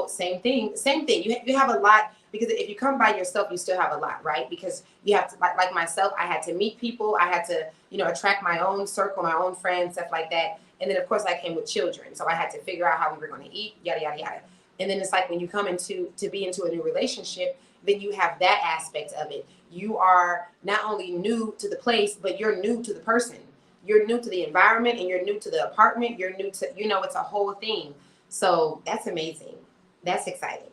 Same thing. You have a lot. Because if you come by yourself, you still have a lot, right? Because you have to, like myself, I had to meet people. I had to, attract my own circle, my own friends, stuff like that. And then, of course, I came with children. So I had to figure out how we were going to eat, yada, yada, yada. And then it's like when you come to be into a new relationship, then you have that aspect of it. You are not only new to the place, but you're new to the person. you're new to the environment and you're new to the apartment. You're new to, it's a whole thing. So that's amazing. That's exciting.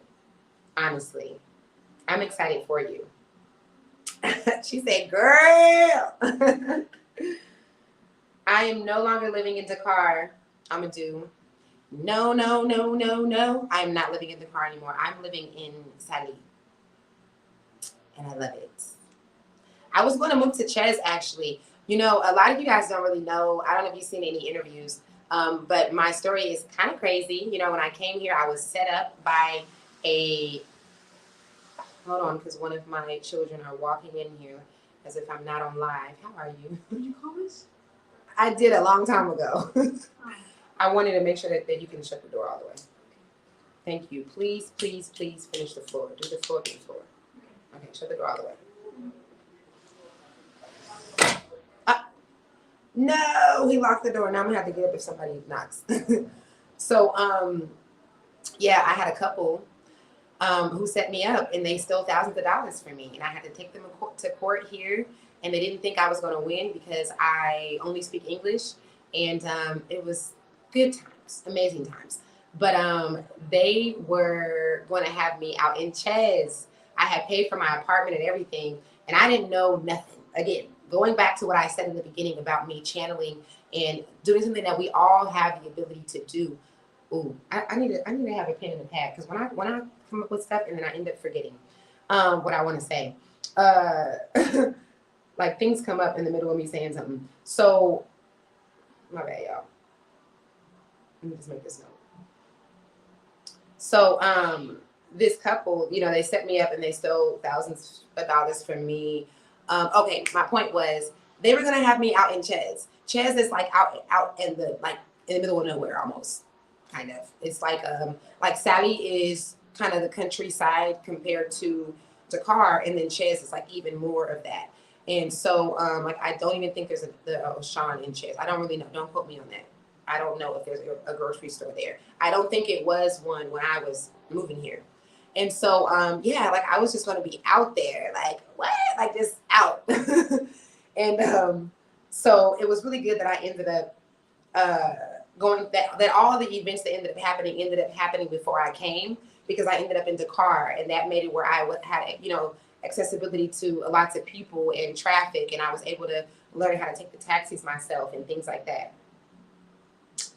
Honestly, I'm excited for you. She said, girl, I am no longer living in Dakar. I'm going to do. No, no, no, no, no. I'm not living in Dakar anymore. I'm living in Sali. And I love it. I was going to move to Ches actually. A lot of you guys don't really know. I don't know if you've seen any interviews, but my story is kind of crazy. When I came here, I was set up by a. Hold on, because one of my children are walking in here as if I'm not on live. How are you? Did you call us? I did a long time ago. I wanted to make sure that you can shut the door all the way. Thank you. Please, please, please finish the floor. Do the floor, do the floor. Okay, shut the door all the way. No, he locked the door. Now I'm gonna have to get up if somebody knocks. So, yeah, I had a couple who set me up, and they stole thousands of dollars from me, and I had to take them to court here, and they didn't think I was gonna win because I only speak English, and it was good times, amazing times. But they were going to have me out in Ches. I had paid for my apartment and everything, and I didn't know nothing. Again, going back to what I said in the beginning about me channeling and doing something that we all have the ability to do. Ooh, I need to have a pen and a pad because when I come up with stuff and then I end up forgetting what I want to say. Like things come up in the middle of me saying something. So my bad, y'all. Let me just make this note. So this couple, they set me up and they stole thousands of dollars from me. Okay, my point was they were gonna have me out in Ches. Ches is like out in the middle of nowhere almost, kind of. It's like Sally is kind of the countryside compared to Dakar, and then Ches is like even more of that. And so like I don't even think there's the Auchan in Ches. I don't really know. Don't quote me on that. I don't know if there's a grocery store there. I don't think it was one when I was moving here. And so, yeah, like I was just going to be out there, like what, like just out. And so it was really good that I ended up going that all the events that ended up happening before I came, because I ended up in Dakar, and that made it where I had accessibility to lots of people and traffic, and I was able to learn how to take the taxis myself and things like that.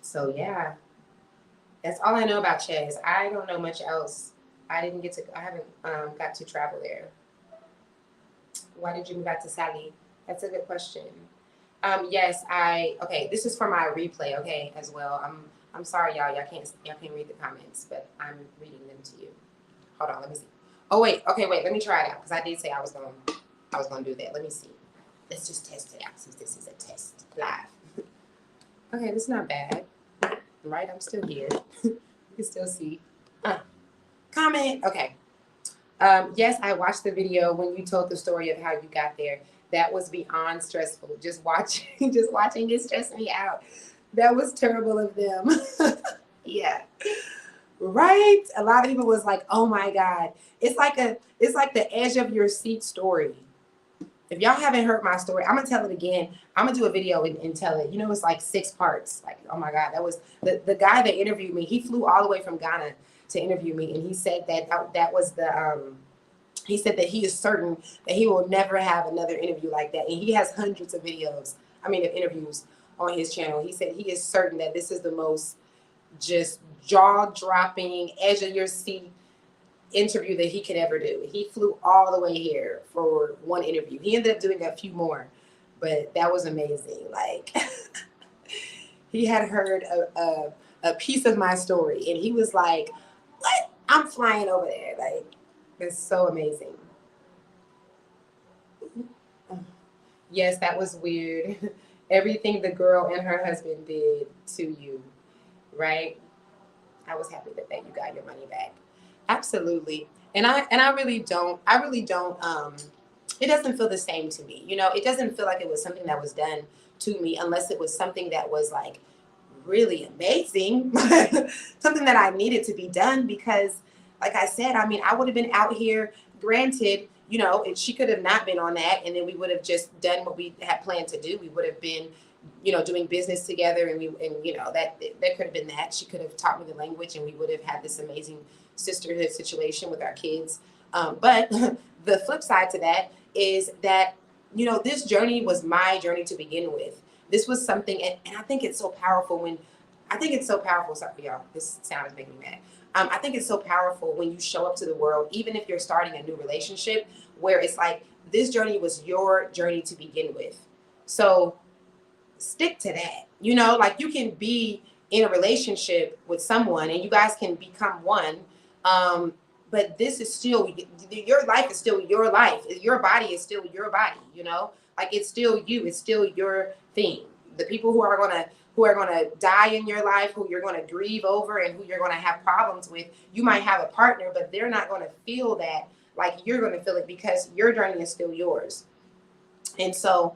So yeah, that's all I know about Ches. I don't know much else. I haven't got to travel there. Why did you move out to Sally? That's a good question. Yes, okay, this is for my replay, okay, as well. I'm sorry, y'all. Y'all can't read the comments, but I'm reading them to you. Hold on, let me see. Oh wait, okay, wait, let me try it out because I did say I was gonna do that. Let me see. Let's just test it out since this is a test live. Okay, this is not bad. Right, I'm still here. You can still see. Comment. Okay. Yes, I watched the video when you told the story of how you got there. That was beyond stressful. Just watching it stressed me out. That was terrible of them. Yeah. Right? A lot of people was like, oh my God. It's like the edge of your seat story. If y'all haven't heard my story, I'm gonna tell it again. I'm gonna do a video and tell it. It's like 6 parts. Like, oh my God, that was the guy that interviewed me. He flew all the way from Ghana to interview me, and he said that was the he said that he is certain that he will never have another interview like that, and he has hundreds of videos. Of interviews on his channel. He said he is certain that this is the most just jaw-dropping, edge of your seat interview that he could ever do. He flew all the way here for one interview. He ended up doing a few more, but that was amazing. Like he had heard a piece of my story, and he was like, what? I'm flying over there. Like, it's so amazing. Yes, that was weird. Everything the girl and her husband did to you, right? I was happy that you got your money back. Absolutely. And I really don't it doesn't feel the same to me. It doesn't feel like it was something that was done to me unless it was something that was like really amazing, something that I needed to be done because like I said, I would have been out here, granted, she could have not been on that, and then we would have just done what we had planned to do. We would have been, doing business together, and that could have been that. She could have taught me the language, and we would have had this amazing sisterhood situation with our kids. But the flip side to that is that this journey was my journey to begin with. This was something, and I think it's so powerful when I think it's so powerful. Sorry, y'all. This sound is making me mad. I think it's so powerful when you show up to the world, even if you're starting a new relationship, where it's like this journey was your journey to begin with. So stick to that. Like you can be in a relationship with someone and you guys can become one. But this is still your life is still your life. Your body is still your body. Like it's still you, it's still your thing. The people who are gonna die in your life, who you're gonna grieve over and who you're gonna have problems with, you might have a partner, but they're not gonna feel that like you're gonna feel it because your journey is still yours. And so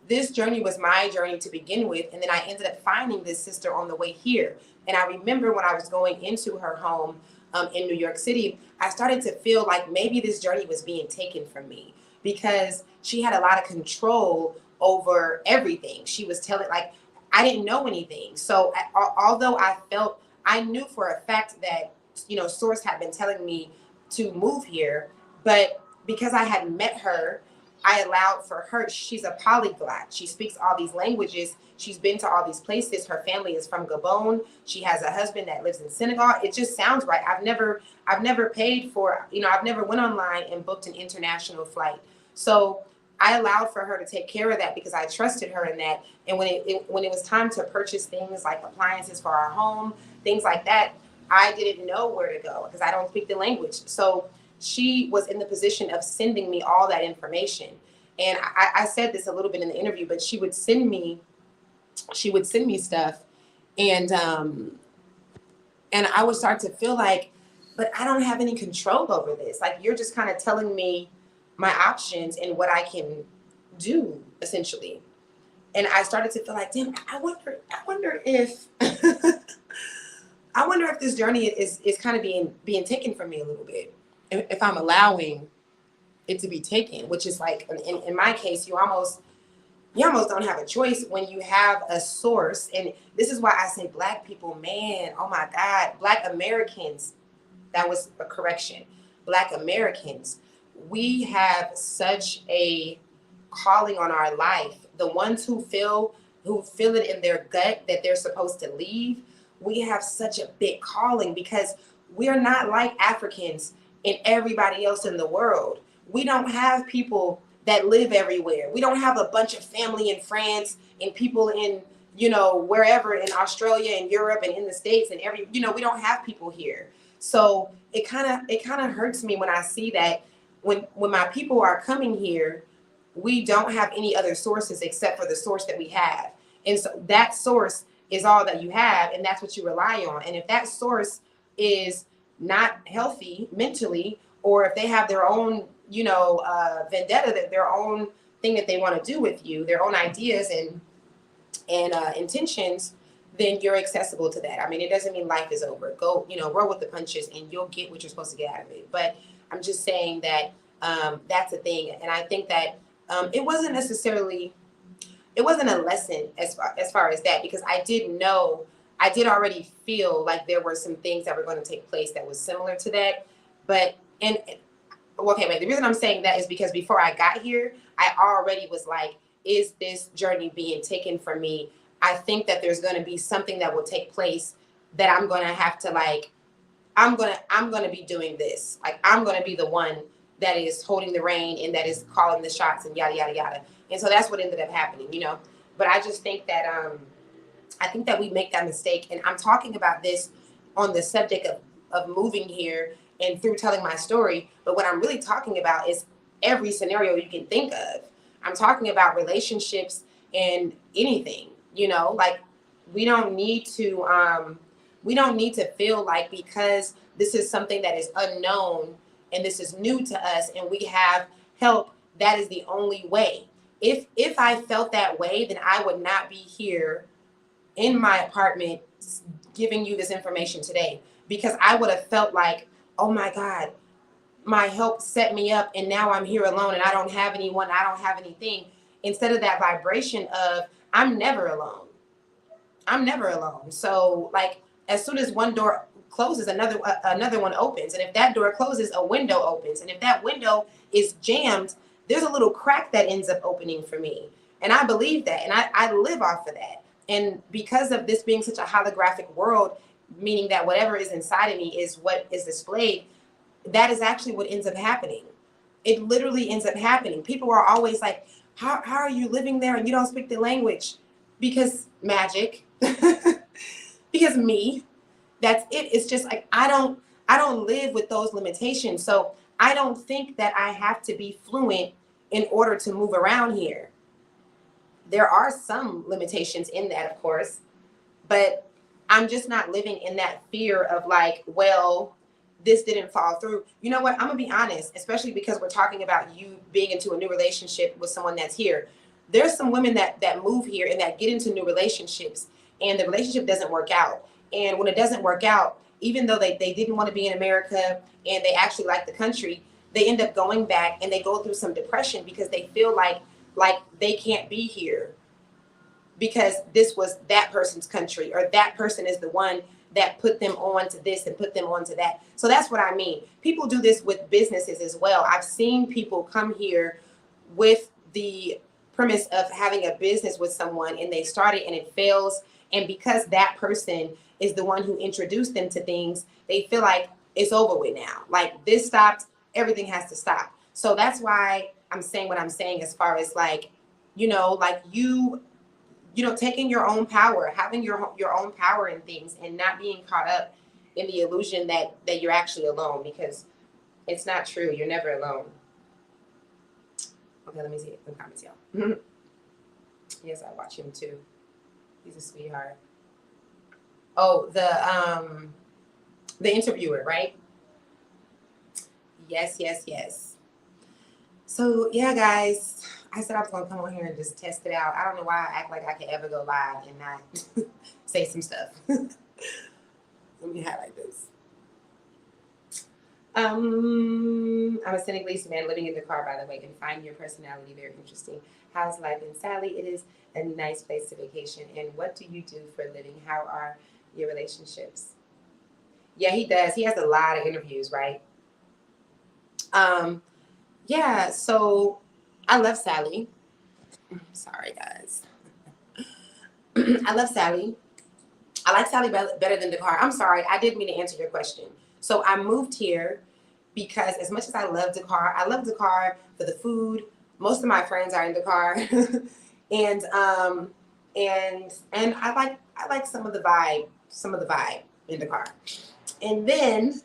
this journey was my journey to begin with. And then I ended up finding this sister on the way here. And I remember when I was going into her home in New York City, I started to feel like maybe this journey was being taken from me because she had a lot of control over everything. She was telling, like, I didn't know anything. So although I knew for a fact that, Source had been telling me to move here, but because I had met her, I allowed for her. She's a polyglot. She speaks all these languages. She's been to all these places. Her family is from Gabon. She has a husband that lives in Senegal. It just sounds right. I've never paid for, I've never went online and booked an international flight. So I allowed for her to take care of that because I trusted her in that. And when it was time to purchase things like appliances for our home, things like that, I didn't know where to go because I don't speak the language. So she was in the position of sending me all that information. And I said this a little bit in the interview, but she would send me stuff, and I would start to feel like, but I don't have any control over this. Like you're just kind of telling me my options and what I can do essentially. And I started to feel like, damn, I wonder if I wonder if this journey is kind of being taken from me a little bit. If I'm allowing it to be taken, which is like in my case, you almost don't have a choice when you have a source. And this is why I say Black people, man, oh my God, Black Americans, that was a correction. Black Americans, we have such a calling on our life. The ones who feel it in their gut that they're supposed to leave, we have such a big calling because we are not like Africans and everybody else in the world. We don't have people that live everywhere. We don't have a bunch of family in France and people in, wherever in Australia and Europe and in the States and we don't have people here. So it kind of hurts me when I see that when my people are coming here, we don't have any other sources except for the source that we have. And so that source is all that you have, and that's what you rely on. And if that source is not healthy mentally, or if they have their own, vendetta, that their own thing that they want to do with you, their own ideas and intentions, then you're accessible to that. I mean, it doesn't mean life is over. Go, roll with the punches, and you'll get what you're supposed to get out of it. But I'm just saying that that's a thing, and I think that it wasn't necessarily, it wasn't a lesson as far as that, because I did already feel like there were some things that were going to take place that was similar to that. But okay, wait, the reason I'm saying that is because before I got here, I already was like, is this journey being taken from me? I think that there's going to be something that will take place that I'm going to have to, like, I'm going to be doing this. Like, I'm going to be the one that is holding the rein and that is calling the shots and yada, yada, yada. And so that's what ended up happening. But I just think that, we make that mistake. And I'm talking about this on the subject of moving here and through telling my story. But what I'm really talking about is every scenario you can think of. I'm talking about relationships and anything, like we don't need to feel like because this is something that is unknown and this is new to us and we have help, that is the only way. If I felt that way, then I would not be here in my apartment giving you this information today, because I would have felt like, oh my God, my help set me up and now I'm here alone and I don't have anyone, I don't have anything. Instead of that vibration of, I'm never alone. I'm never alone. So like as soon as one door closes, another one opens, and if that door closes, a window opens, and if that window is jammed, there's a little crack that ends up opening for me, and I believe that, and I live off of that. And because of this being such a holographic world, meaning that whatever is inside of me is what is displayed, that is actually what ends up happening. It literally ends up happening. People are always like, how are you living there and you don't speak the language? Because magic. Because me. That's it. It's just like I don't live with those limitations. So I don't think that I have to be fluent in order to move around here. There are some limitations in that, of course, but I'm just not living in that fear of like, well, this didn't fall through. You know what? I'm gonna be honest, especially because we're talking about you being into a new relationship with someone that's here. There's some women that move here and that get into new relationships, and the relationship doesn't work out. And when it doesn't work out, even though they didn't want to be in America and they actually like the country, they end up going back and they go through some depression because they feel like they can't be here because this was that person's country or that person is the one that put them on to this and put them on to that. So that's what I mean. People do this with businesses as well. I've seen people come here with the premise of having a business with someone and they start it and it fails. And because that person is the one who introduced them to things, they feel like it's over with now. Like this stopped, everything has to stop. So that's why I'm saying what I'm saying as far as like, like taking your own power, having your own power in things, and not being caught up in the illusion that you're actually alone, because it's not true. You're never alone. Okay, let me see the comments, y'all. Yes, I watch him too. He's a sweetheart. Oh, the interviewer, right? Yes, yes, yes. So yeah, guys, I said I was gonna come on here and just test it out. I don't know why I act like I could ever go live and not say some stuff. Let me highlight this. I'm a Senegalese man living in Dakar, by the way, and find your personality very interesting. How's life in Sally? It is a nice place to vacation. And what do you do for a living? How are your relationships? Yeah, he does. He has a lot of interviews, right? Um, yeah, so I love Sally. Sorry, guys. I love Sally. I like Sally better than Dakar. I'm sorry, I didn't mean to answer your question. So I moved here because as much as I love Dakar for the food. Most of my friends are in Dakar, and I like some of the vibe in Dakar. And then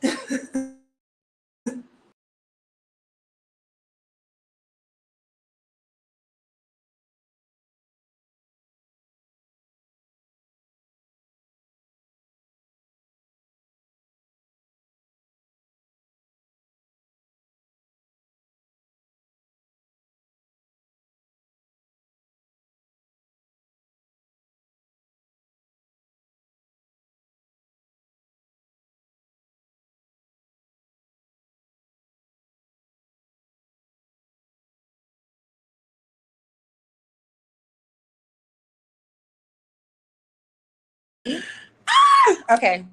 okay,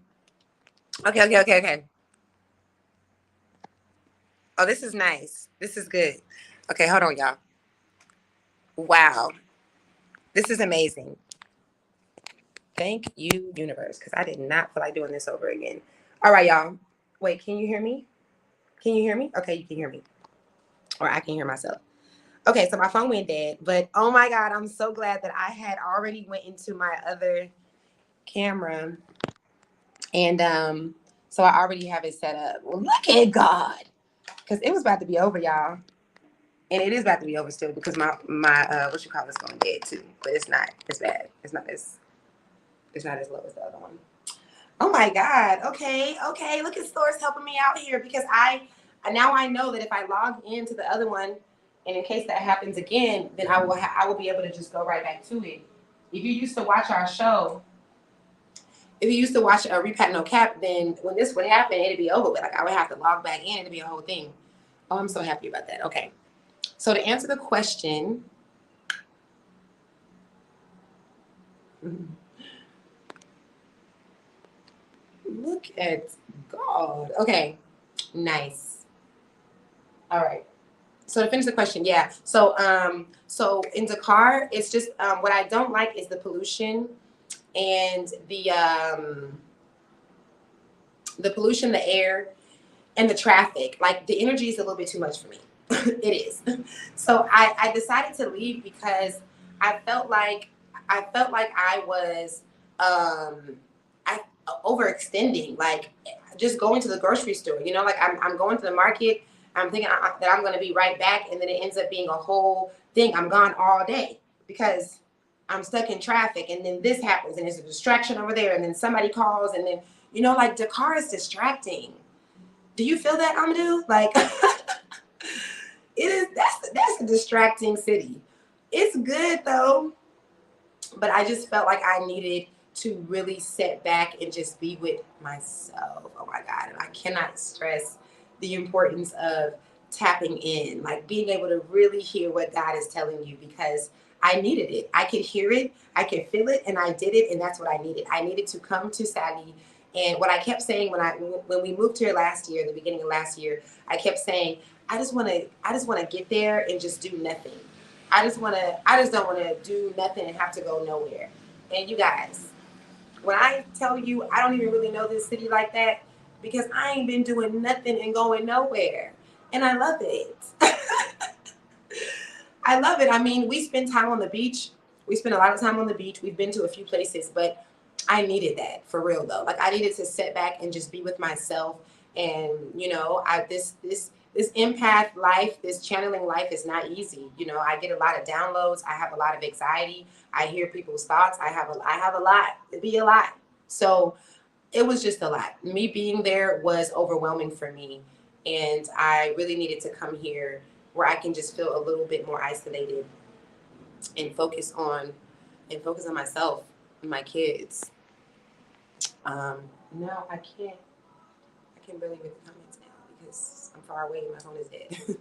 okay. Oh, this is nice. This is good. Okay, hold on, y'all. Wow, this is amazing. Thank you, universe, because I did not feel like doing this over again. All right, y'all. Wait, can you hear me? Can you hear me? Okay, you can hear me. Or I can hear myself. Okay, so my phone went dead, but oh my God, I'm so glad that I had already went into my other camera, and so I already have it set up. Well, look at God, because it was about to be over, y'all, and it is about to be over still because my what you call it's going dead too, but it's not as bad. It's not as low as the other one. Oh my God. Okay. Okay. Look at stores helping me out here because now I know that if I log into the other one, and in case that happens again, then I will be able to just go right back to it. If you used to watch our show, if you used to watch Repat No Cap, then when this would happen, it'd be over with. Like I would have to log back in. It'd be a whole thing. Oh, I'm so happy about that. Okay. So to answer the question, Look at God. Okay, nice. All right. So to finish the question, yeah. So in Dakar, it's just what I don't like is the pollution and the pollution, the air, and the traffic. Like the energy is a little bit too much for me. It is. So I decided to leave because I felt like I was I overextending. Like just going to the grocery store. You know, like I'm going to the market. I'm thinking that I'm going to be right back, and then it ends up being a whole thing. I'm gone all day because I'm stuck in traffic, and then this happens, and there's a distraction over there, and then somebody calls, and then like Dakar is distracting. Do you feel that, Amadou? Like it is. That's a distracting city. It's good though, but I just felt like I needed to really sit back and just be with myself. Oh my God. And I cannot stress the importance of tapping in, like being able to really hear what God is telling you because I needed it. I could hear it, I could feel it, and I did it, and that's what I needed. I needed to come to Sally. And what I kept saying when we moved here last year, the beginning of last year, I kept saying, I just wanna get there and just do nothing. I just don't wanna do nothing and have to go nowhere. And you guys, when I tell you I don't even really know this city like that because I ain't been doing nothing and going nowhere. And I love it. I love it. I mean, we spend time on the beach. We spend a lot of time on the beach. We've been to a few places, but I needed that for real though. Like I needed to sit back and just be with myself. And I this empath life, this channeling life is not easy. I get a lot of downloads. I have a lot of anxiety. I hear people's thoughts. I have a lot. It'd be a lot. So it was just a lot. Me being there was overwhelming for me, and I really needed to come here where I can just feel a little bit more isolated and focus on myself and my kids. No, I can't. I can barely read the comments now because I'm far away and my phone is dead.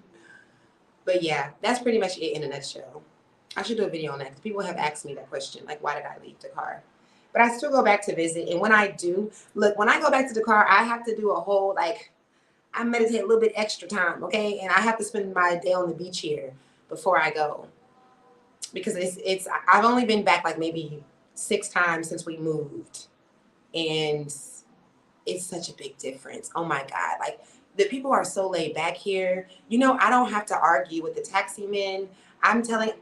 But yeah, that's pretty much it in a nutshell. I should do a video on that because people have asked me that question, like, why did I leave Dakar? But I still go back to visit, and when I do, look, when I go back to Dakar, I have to do a whole I meditate a little bit extra time, okay? And I have to spend my day on the beach here before I go because it's I've only been back like maybe 6 times since we moved, and it's such a big difference. Oh my God. Like the people are so laid back here. I don't have to argue with the taxi men. I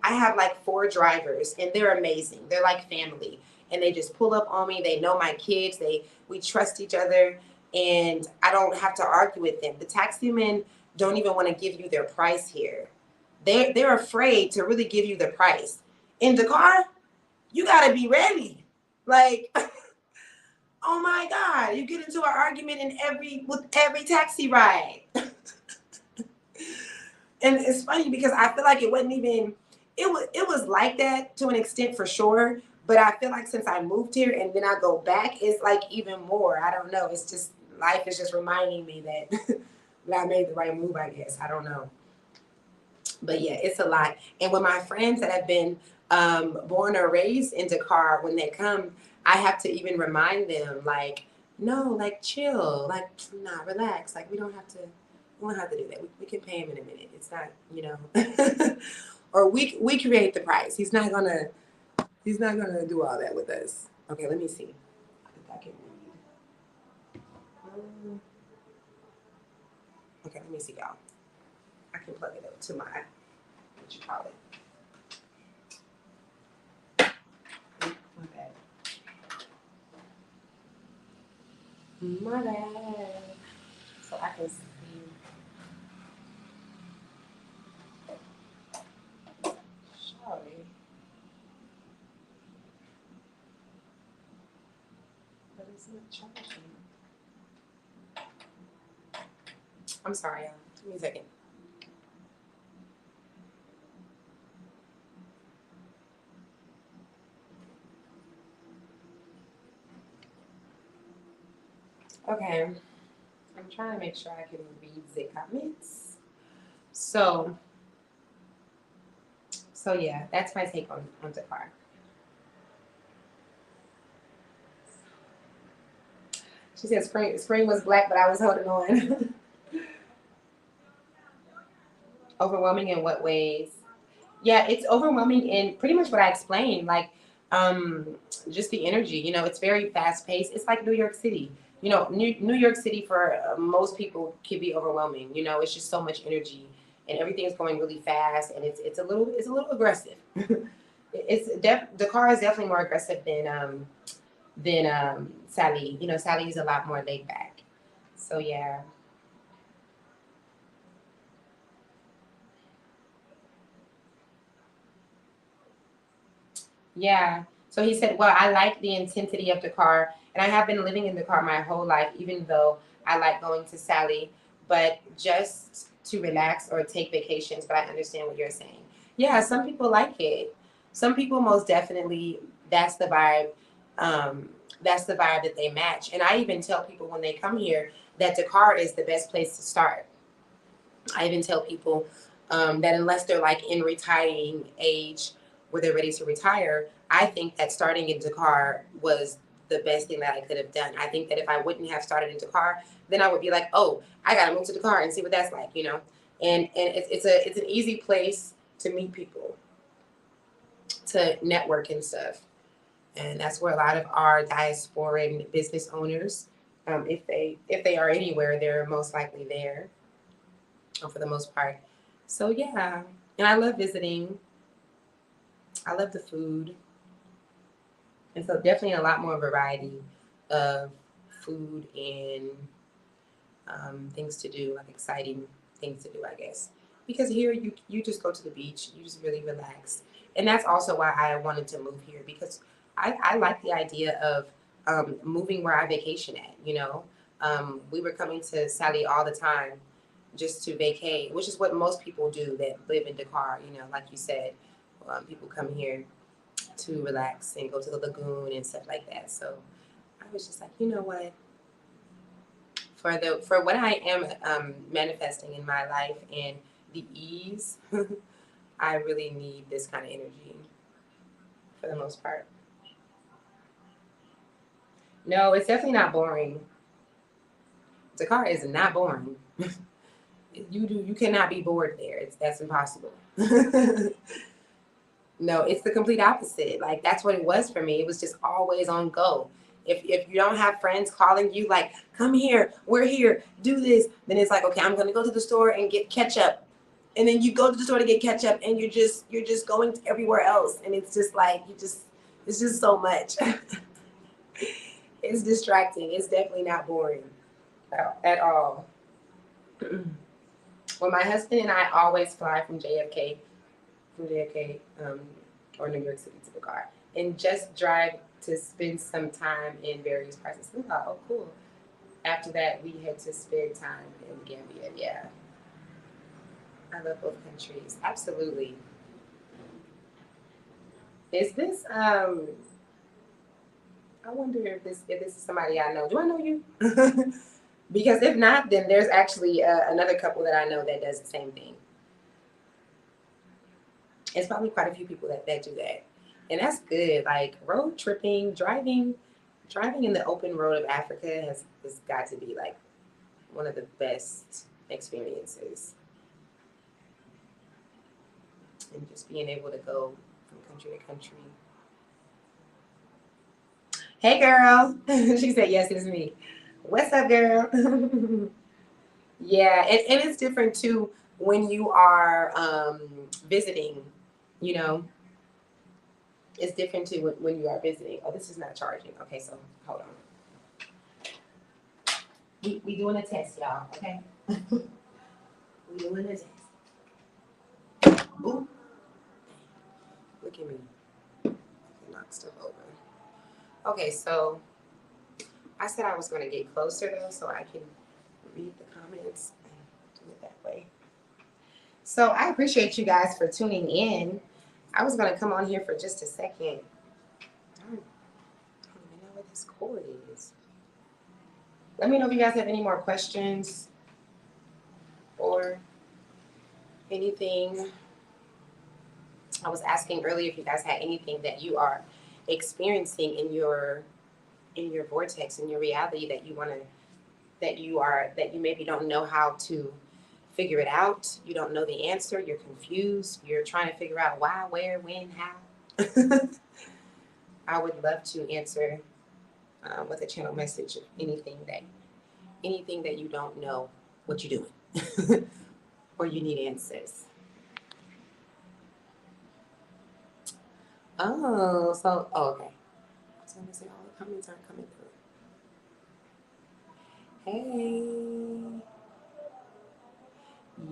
have like 4 drivers and they're amazing. They're like family. And they just pull up on me. They know my kids. We trust each other. And I don't have to argue with them. The taxi men don't even want to give you their price here. They're afraid to really give you the price. In the car, you gotta be ready. Like oh my God, you get into an argument with every taxi ride. And it's funny because I feel like it wasn't even it was like that to an extent for sure. But I feel like since I moved here and then I go back, it's like even more. I don't know. It's just life is just reminding me that that I made the right move, I guess. I don't know. But yeah, it's a lot. And with my friends that have been born or raised in Dakar, when they come, I have to even remind them, like, no, like, chill, like, nah, relax. Like, we don't have to do that. We can pay him in a minute. It's not, or we create the price. He's not gonna do all that with us. Okay, let me see if I can read. Okay, let me see, y'all. I can plug it up to my what you call it. My bad. My bad. So I can see. Sorry. But it's not charging. I'm sorry, y'all. Give me a second. Okay. I'm trying to make sure I can read the comments. So yeah, that's my take on Dakar. She said spring was black, but I was holding on. Overwhelming in what ways? Yeah, it's overwhelming in pretty much what I explained. Like, um, just the energy. It's very fast paced. It's like New York City. New York City for most people can be overwhelming. It's just so much energy, and everything is going really fast, and it's a little aggressive. The car is definitely more aggressive than Sally. Sally's a lot more laid back. So yeah. Yeah. So he said, well, I like the intensity of the car, and I have been living in the car my whole life, even though I like going to Sally, but just to relax or take vacations. But I understand what you're saying. Yeah, some people like it. Some people most definitely, that's the vibe. Um, that's the vibe that they match. And I even tell people when they come here that Dakar is the best place to start. I even tell people that unless they're like in retiring age where they're ready to retire, I think that starting in Dakar was the best thing that I could have done. I think that if I wouldn't have started in Dakar, then I would be like, oh, I gotta move to Dakar and see what that's like. And it's an easy place to meet people, to network and stuff, and that's where a lot of our diasporan business owners, if they are anywhere, they're most likely there for the most part. So yeah, and I love visiting. I love the food, and so definitely a lot more variety of food and things to do, like exciting things to do, I guess. Because here you just go to the beach, you just really relax, and that's also why I wanted to move here because I like the idea of moving where I vacation at. We were coming to Sally all the time just to vacate, which is what most people do that live in Dakar. Like you said, people come here to relax and go to the lagoon and stuff like that. So I was just like, you know what? For what I am manifesting in my life and the ease, I really need this kind of energy for the most part. No, it's definitely not boring. Dakar is not boring. You cannot be bored there. That's impossible. No, it's the complete opposite. Like that's what it was for me. It was just always on go. If you don't have friends calling you like, come here, we're here, do this, then it's like, okay, I'm gonna go to the store and get ketchup. And then you go to the store to get ketchup and you're just going to everywhere else. And it's just like it's just so much. It's distracting. It's definitely not boring at all. Well, my husband and I always fly from JFK, or New York City to the car, and just drive to spend some time in various parts of Senegal. Oh, cool. After that, we had to spend time in Gambia. Yeah, I love both countries. Absolutely. Is this? I wonder if this is somebody I know. Do I know you? Because if not, then there's actually another couple that I know that does the same thing. It's probably quite a few people that do that, and that's good. Like road tripping, driving in the open road of Africa has got to be like one of the best experiences, and just being able to go from country to country. Hey, girl. She said, yes, it's me. What's up, girl? Yeah, and it's different too when you are visiting, you know, it's different too when you are visiting. Oh, this is not charging. Okay, so hold on. We doing a test, y'all. Okay, we doing a test. Ooh, look at me. I can knock stuff over. Okay, so I said I was going to get closer though, so I can read the comments and do it that way. So I appreciate you guys for tuning in. I was going to come on here for just a second. I don't even know what this cord is. Let me know if you guys have any more questions or anything. I was asking earlier if you guys had anything that you are experiencing in your in your vortex, in your reality that you want to, that you maybe don't know how to figure it out. You don't know the answer. You're confused. You're trying to figure out why, where, when, how. I would love to answer with a channel message of anything that you don't know what you're doing or you need answers. Okay. I was gonna say all the comments aren't coming through. Hey,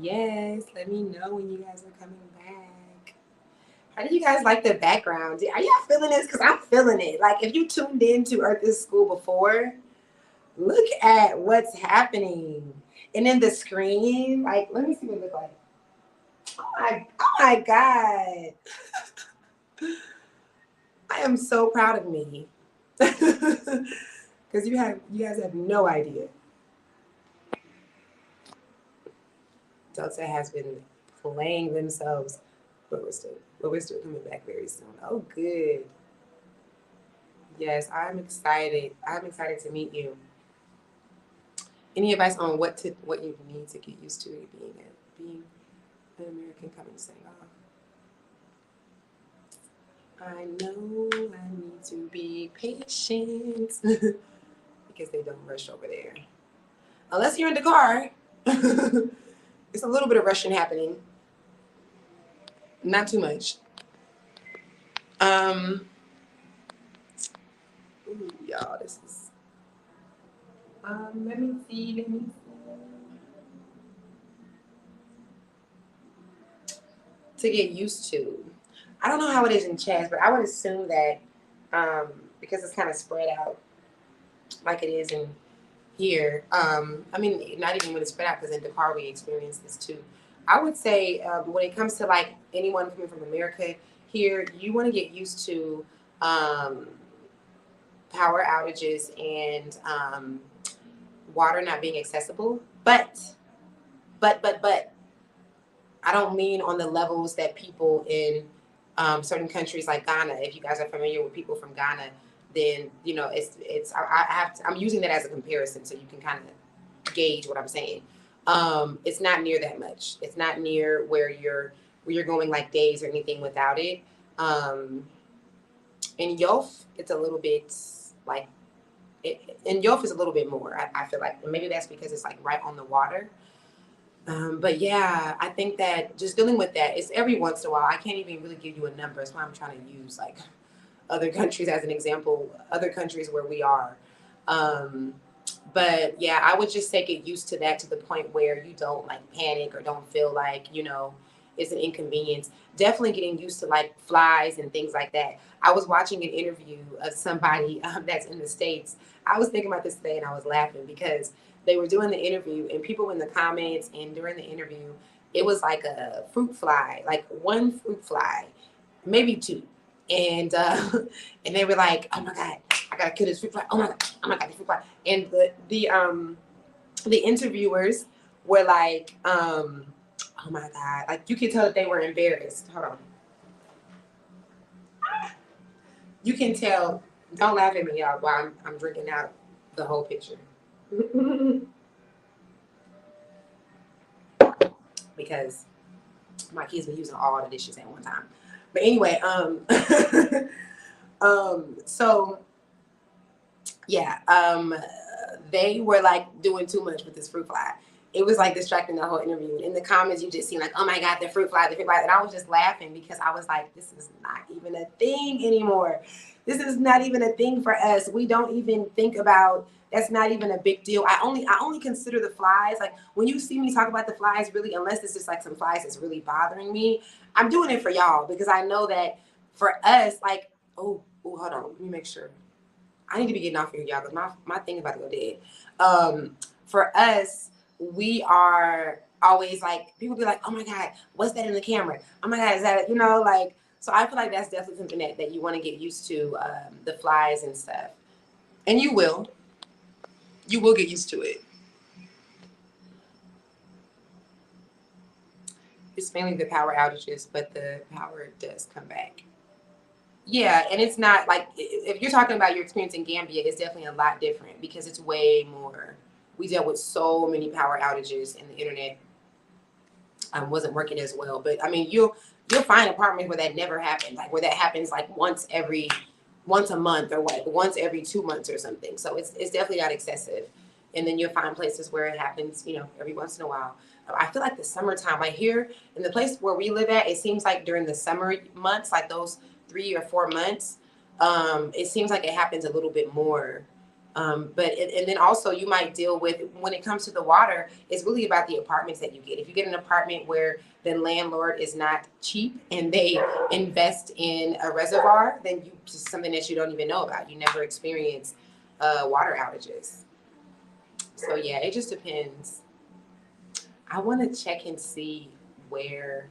yes, let me know when you guys are coming back. How do you guys like the background? Are y'all feeling this? Because I'm feeling it. Like if you tuned in to Earth is School before, look at what's happening. And then the screen, like, let me see what it looks like. Oh my God. I am so proud of me. Because you guys have no idea. Delta has been playing themselves, but we're still coming back very soon. Oh good. Yes, I'm excited. I'm excited to meet you. Any advice on what you need to get used to being an American coming to Senegal? I know I need to be patient because they don't rush over there. Unless you're in Dakar. It's a little bit of rushing happening. Not too much. Um, ooh, y'all, this is. Let me see. Let me see. To get used to. I don't know how it is in Chaz, but I would assume that because it's kind of spread out like it is in here. I mean, not even when it's spread out, because in Dakar we experience this too. I would say when it comes to like anyone coming from America here, you want to get used to um, power outages and water not being accessible. But I don't mean on the levels that people in certain countries like Ghana. If you guys are familiar with people from Ghana, then you know I'm using that as a comparison so you can kind of gauge what I'm saying. It's not near that much. It's not near where you're going like days or anything without it. Um, in Yof, it's a little bit like in Yof is a little bit more. I feel like maybe that's because it's like right on the water. But yeah, I think that just dealing with that is every once in a while. I can't even really give you a number. That's why I'm trying to use like other countries as an example, other countries where we are. Um, but yeah, I would just say get used to that to the point where you don't like panic or don't feel like, it's an inconvenience. Definitely getting used to like flies and things like that. I was watching an interview of somebody that's in the States. I was thinking about this today and I was laughing because they were doing the interview and people in the comments and during the interview, it was like a fruit fly, like one fruit fly, maybe two. And and they were like, "Oh my god, I gotta kill this fruit fly! Oh my god, this fruit fly!" And the interviewers were like, "Oh my god!" Like you could tell that they were embarrassed. Hold on, you can tell. Don't laugh at me, y'all, while I'm drinking out the whole picture because my kids were using all the dishes at one time. But anyway, so yeah, they were like doing too much with this fruit fly. It was like distracting the whole interview. In the comments, you just seen like, "Oh my god, the fruit fly," and I was just laughing because I was like, "This is not even a thing anymore. This is not even a thing for us. We don't even think about. That's not even a big deal. I only consider the flies like when you see me talk about the flies, really, unless it's just like some flies that's really bothering me. I'm doing it for y'all because I know that for us, like, hold on, let me make sure." I need to be getting off here, y'all, because my thing about to go dead. For us, we are always like, people be like, "Oh my God, what's that in the camera? Oh my God, is that, like, so I feel like that's definitely something that you want to get used to, the flies and stuff. And you will. You will get used to it. It's mainly the power outages, but the power does come back. Yeah, and it's not like if you're talking about your experience in Gambia, it's definitely a lot different because it's way more. We dealt with so many power outages, and the internet wasn't working as well. But I mean, you'll find apartments where that never happened, like where that happens like once a month or like once every 2 months or something. So it's definitely not excessive. And then you'll find places where it happens, every once in a while. I feel like the summertime, like here in the place where we live at, it seems like during the summer months, like those 3 or 4 months, it seems like it happens a little bit more. And then also you might deal with when it comes to the water, it's really about the apartments that you get. If you get an apartment where the landlord is not cheap and they invest in a reservoir, then you just something that you don't even know about. You never experience water outages. So yeah, it just depends. I want to check and see where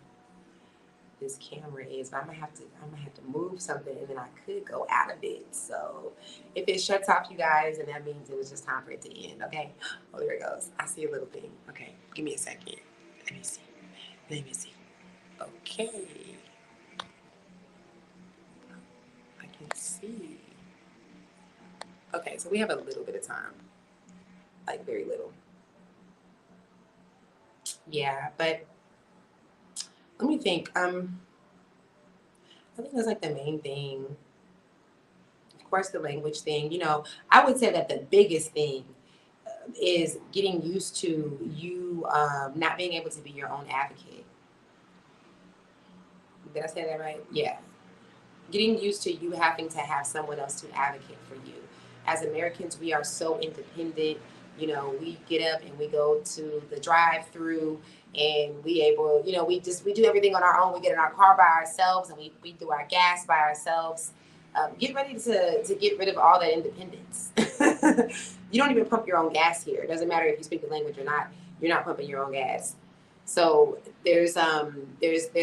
this camera is, but I'm gonna have to move something and then I could go out of it. So if it shuts off, you guys, and that means it was just time for it to end. Okay. Oh, there it goes. I see a little thing. Okay, give me a second. Let me see. Let me see. Okay, I can see. Okay, so we have a little bit of time, like very little. Yeah, but let me think. I think that's like the main thing. Of course, the language thing. I would say that the biggest thing is getting used to you not being able to be your own advocate. Did I say that right? Yeah. Getting used to you having to have someone else to advocate for you. As Americans, we are so independent. We get up and we go to the drive-through, and we do everything on our own. We get in our car by ourselves, and we do our gas by ourselves. Get ready to get rid of all that independence. You don't even pump your own gas here. It doesn't matter if you speak the language or not. You're not pumping your own gas. So there's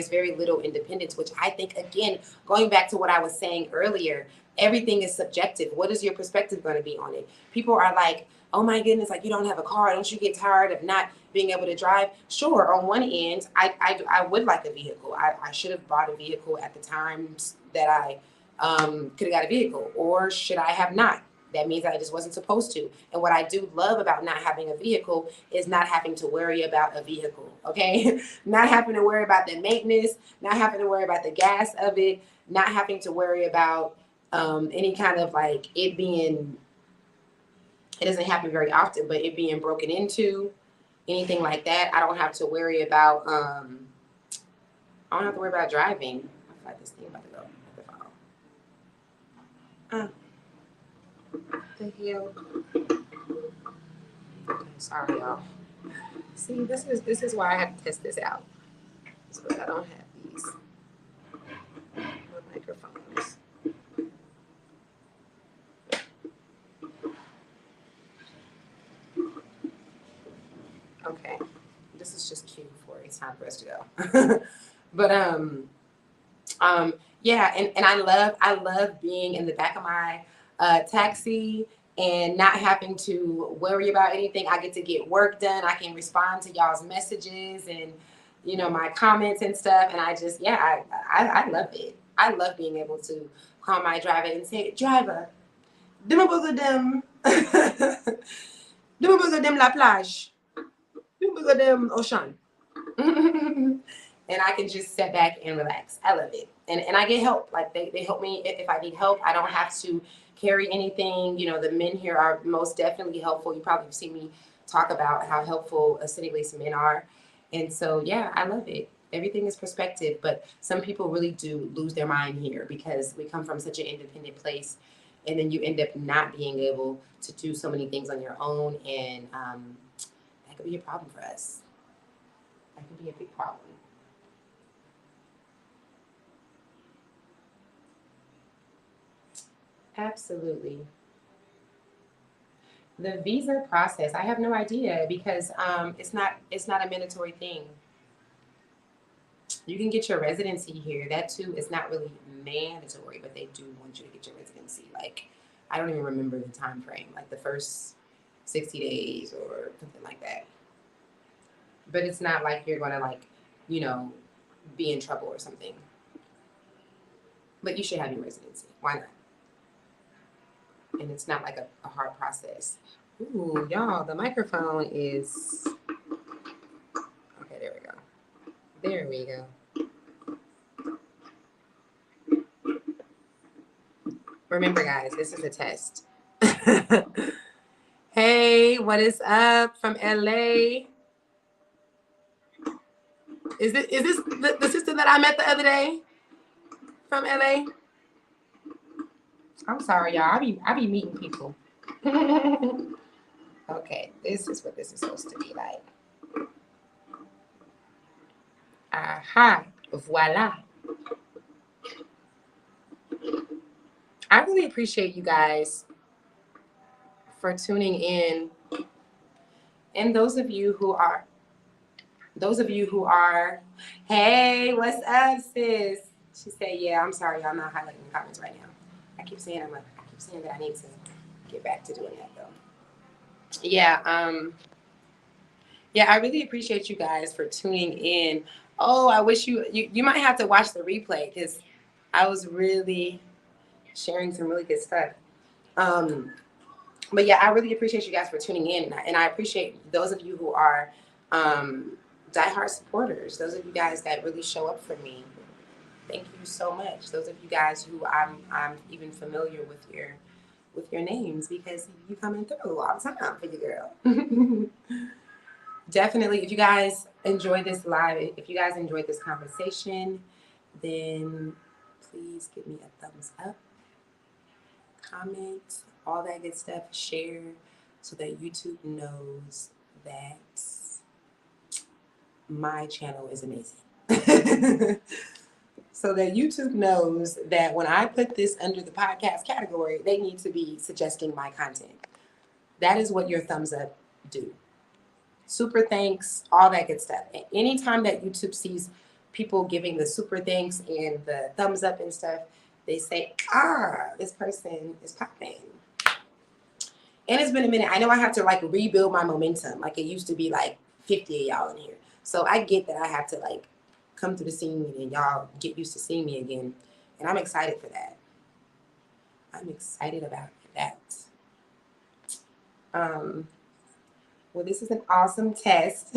very little independence, which I think, again, going back to what I was saying earlier, everything is subjective. What is your perspective going to be on it? People are like, oh my goodness, like you don't have a car, don't you get tired of not being able to drive? Sure, on one end, I would like a vehicle. I should have bought a vehicle at the times that I could have got a vehicle, or should I have not? That means I just wasn't supposed to. And what I do love about not having a vehicle is not having to worry about a vehicle, okay? Not having to worry about the maintenance, not having to worry about the gas of it, not having to worry about any kind of like it doesn't happen very often, but it being broken into, anything like that. I don't have to worry about driving. I feel like this thing about to go. Uh, the hell? Okay, sorry, y'all. See, this is why I have to test this out, so that I don't have these microphones. Okay, this is just cute for it's time for us to go. But yeah, and I love being in the back of my taxi and not having to worry about anything. I get to get work done. I can respond to y'all's messages and my comments and stuff. And I just yeah, I love it. I love being able to call my driver and say, driver, demain dem, demain la plage, demain dem ocean. And I can just sit back and relax. I love it. And I get help. Like they help me if I need help. I don't have to carry anything. The men here are most definitely helpful. You probably have seen me talk about how helpful Senegalese men are. And so yeah, I love it. Everything is perspective, but some people really do lose their mind here because we come from such an independent place, and then you end up not being able to do so many things on your own, and that could be a problem for us. That could be a big problem. Absolutely. The visa process, I have no idea because it's not a mandatory thing. You can get your residency here. That too is not really mandatory, but they do want you to get your residency. Like I don't even remember the time frame, like the first 60 days or something like that. But it's not like you're gonna like, you know, be in trouble or something. But you should have your residency. Why not? And it's not like a hard process. Ooh, y'all, the microphone is okay. There we go. There we go. Remember, guys, this is a test. Hey, what is up from LA? Is this the sister that I met the other day from LA? I'm sorry, y'all. I be meeting people. Okay, this is what this is supposed to be like. Aha, voila. I really appreciate you guys for tuning in, and those of you who are, hey, what's up, sis? She said, yeah. I'm sorry, y'all. I'm not highlighting the comments right now. I keep saying that I need to get back to doing that though. Yeah. Yeah, I really appreciate you guys for tuning in. Oh, I wish you might have to watch the replay because I was really sharing some really good stuff. Um, but yeah, I really appreciate you guys for tuning in, and I appreciate those of you who are diehard supporters. Those of you guys that really show up for me. Thank you so much. Those of you guys who I'm even familiar with your names because you coming through all the time for your girl. Definitely, if you guys enjoyed this live, if you guys enjoyed this conversation, then please give me a thumbs up, comment, all that good stuff, share so that YouTube knows that my channel is amazing. So that YouTube knows that when I put this under the podcast category, they need to be suggesting my content. That is what your thumbs up do. Super thanks, all that good stuff. And anytime that YouTube sees people giving the super thanks and the thumbs up and stuff, they say, this person is popping. And it's been a minute. I know I have to like rebuild my momentum. Like it used to be like 50 of y'all in here. So I get that I have to like come to the scene and y'all get used to seeing me again. And I'm excited for that. I'm excited about that. Well, this is an awesome test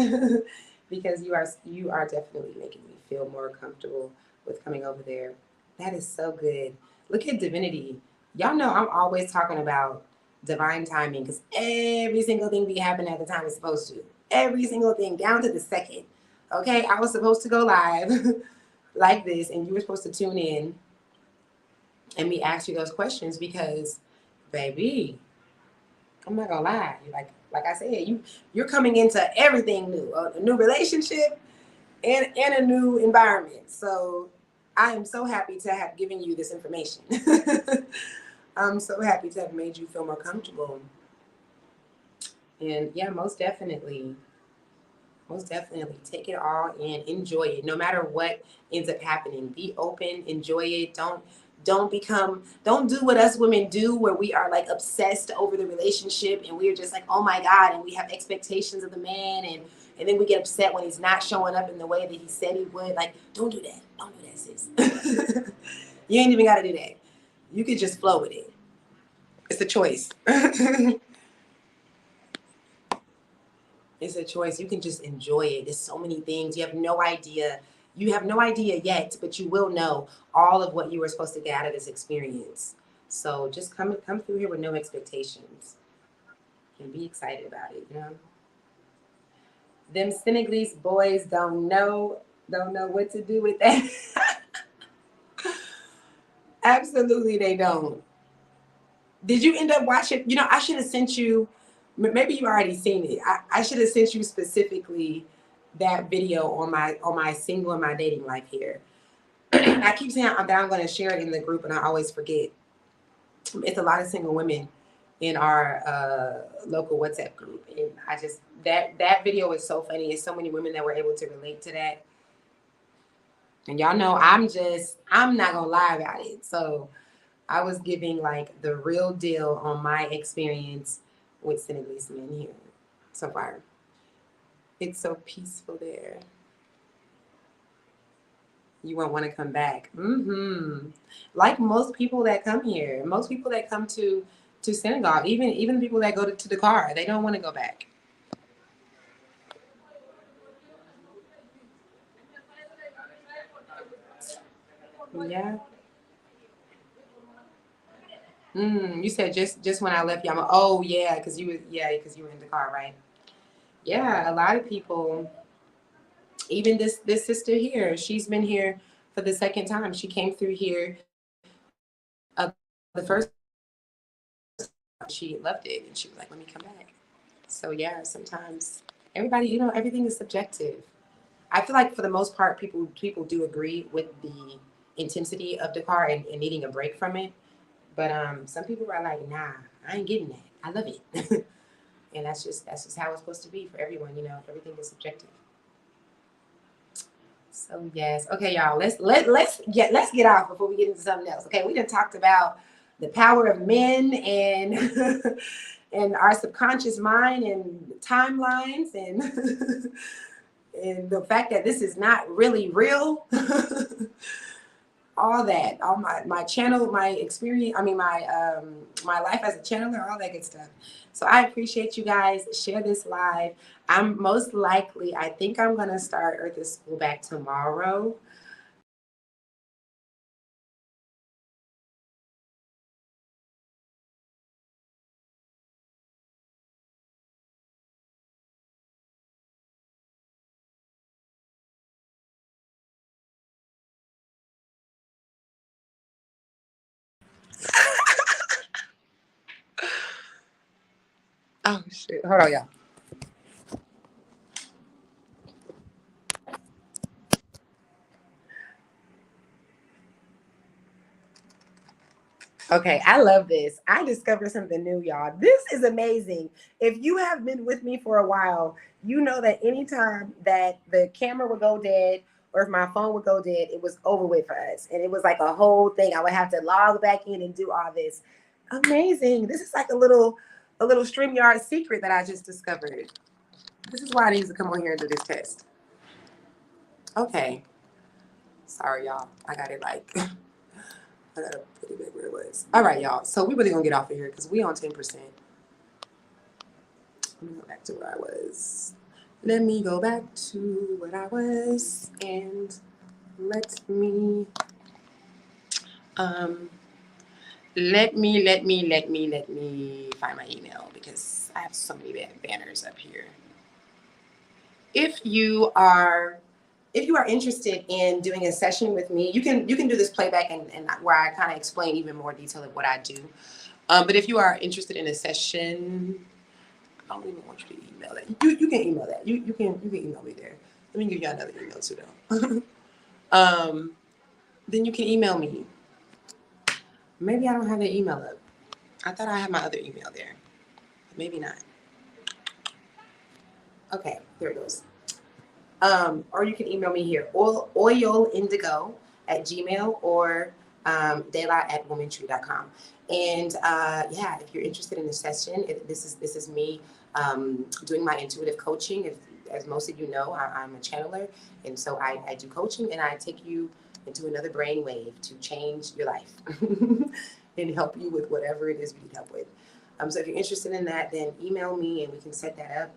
because you are definitely making me feel more comfortable with coming over there. That is so good. Look at divinity. Y'all know I'm always talking about divine timing because every single thing be happening at the time it's supposed to. Every single thing down to the second. Okay, I was supposed to go live like this, and you were supposed to tune in and me ask you those questions because, baby, I'm not gonna lie. Like I said, you're coming into everything new, a new relationship and a new environment. So I am so happy to have given you this information. I'm so happy to have made you feel more comfortable. And yeah, most definitely take it all in, enjoy it. No matter what ends up happening, be open, enjoy it. Don't do what us women do where we are like obsessed over the relationship and we're just like, oh my God, and we have expectations of the man and then we get upset when he's not showing up in the way that he said he would. Like, don't do that. Don't do that, sis. You ain't even gotta do that. You could just flow with it. It's a choice. It's a choice. You can just enjoy it. There's so many things. You have no idea. You have no idea yet, but you will know all of what you were supposed to get out of this experience. So just come through here with no expectations and be excited about it, you know? Them Senegalese boys don't know what to do with that. Absolutely they don't. Did you end up watching? You know, I should have sent you, maybe you already seen it. I should have sent you specifically that video on my single and my dating life here. I keep saying that I'm going to share it in the group, and I always forget. It's a lot of single women in our local WhatsApp group, and I just that video is so funny. It's so many women that were able to relate to that, and y'all know I'm not gonna lie about it. So I was giving like the real deal on my experience with Senegalese men here so far. It's so peaceful there. You won't want to come back. Like most people that come here, most people that come to Senegal, even people that go to Dakar, they don't want to go back. Yeah. You said just when I left Yama. Oh yeah, because you were in Dakar, right? Yeah, a lot of people. Even this sister here, she's been here for the second time. She came through here the first time. She loved it, and she was like, "Let me come back." So yeah, sometimes everybody, everything is subjective. I feel like for the most part, people do agree with the intensity of Dakar and needing a break from it. But some people are like, nah, I ain't getting that. I love it. And that's just how it's supposed to be for everyone, everything is subjective. So yes. Okay, y'all, let's get off before we get into something else. Okay, we done talked about the power of men and and our subconscious mind and timelines and and the fact that this is not really real. All that, all my channel, my experience, I mean my life as a channeler, all that good stuff. So I appreciate you guys. Share this live. I'm most likely, I think I'm gonna start Earth is School back tomorrow. Oh shit. Hold on, y'all. Okay, I love this. I discovered something new, y'all. This is amazing. If you have been with me for a while, you know that anytime that the camera would go dead or if my phone would go dead, it was over with for us. And it was like a whole thing. I would have to log back in and do all this. Amazing. This is like a little StreamYard secret that I just discovered. This is why I need to come on here and do this test. Okay. Sorry, y'all. I got it like I gotta put it back where it was. All right, y'all. So we really gonna get off of here because we on 10%. Let me go back to where I was. Let me go back to what I was and um let me find my email because I have so many bad banners up here. If you are if you are interested in doing a session with me, you can do this playback and where I kind of explain even more detail of what I do. But if you are interested in a session, I don't even want you to email that. You can email that. You can email me there. Let me give you another email too though. um, then you can email me. Maybe I don't have the email up. I thought I had my other email there. Maybe not. Okay, there it goes. Or you can email me here, oilindigo at gmail or daylight at womantree.com. And yeah, if you're interested in the session, this is me doing my intuitive coaching. As most of you know, I'm a channeler, and so I do coaching, and I take you into another brain wave to change your life and help you with whatever it is we need help with. So if you're interested in that, then email me and we can set that up.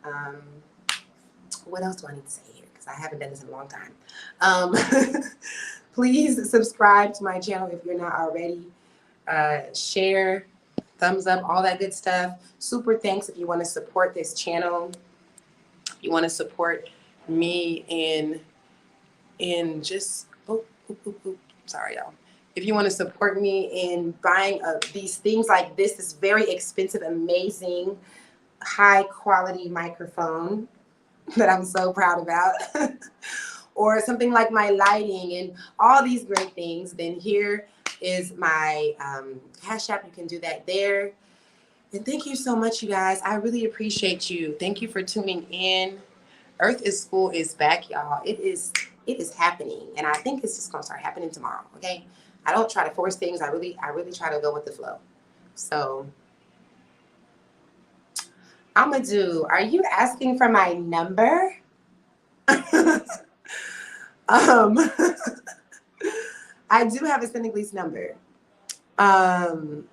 Um, what else do I need to say here? Because I haven't done this in a long time. Um, please subscribe to my channel if you're not already. Share, thumbs up, all that good stuff. Super thanks if you want to support this channel. You want to support me in just sorry y'all. If you want to support me in buying these things like this very expensive, amazing, high quality microphone that I'm so proud about, or something like my lighting and all these great things, then here is my Cash App. You can do that there. And thank you so much, you guys. I really appreciate you. Thank you for tuning in. Earth is School is back, y'all. It is happening, and I think it's just gonna start happening tomorrow. Okay, I don't try to force things. I really try to go with the flow. So I'm gonna do. Are you asking for my number? Um, I do have a Senegalese number. Um,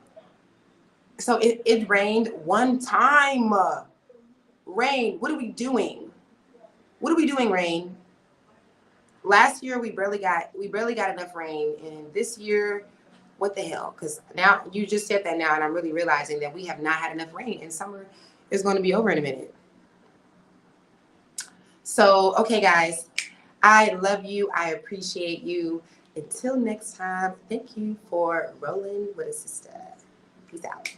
so it rained one time. Rain, what are we doing? What are we doing, Rain? Last year we barely got enough rain, and this year, what the hell? Because now you just said that now, and I'm really realizing that we have not had enough rain, and summer is going to be over in a minute. So, okay, guys, I love you. I appreciate you. Until next time, thank you for rolling with a sister. Peace out.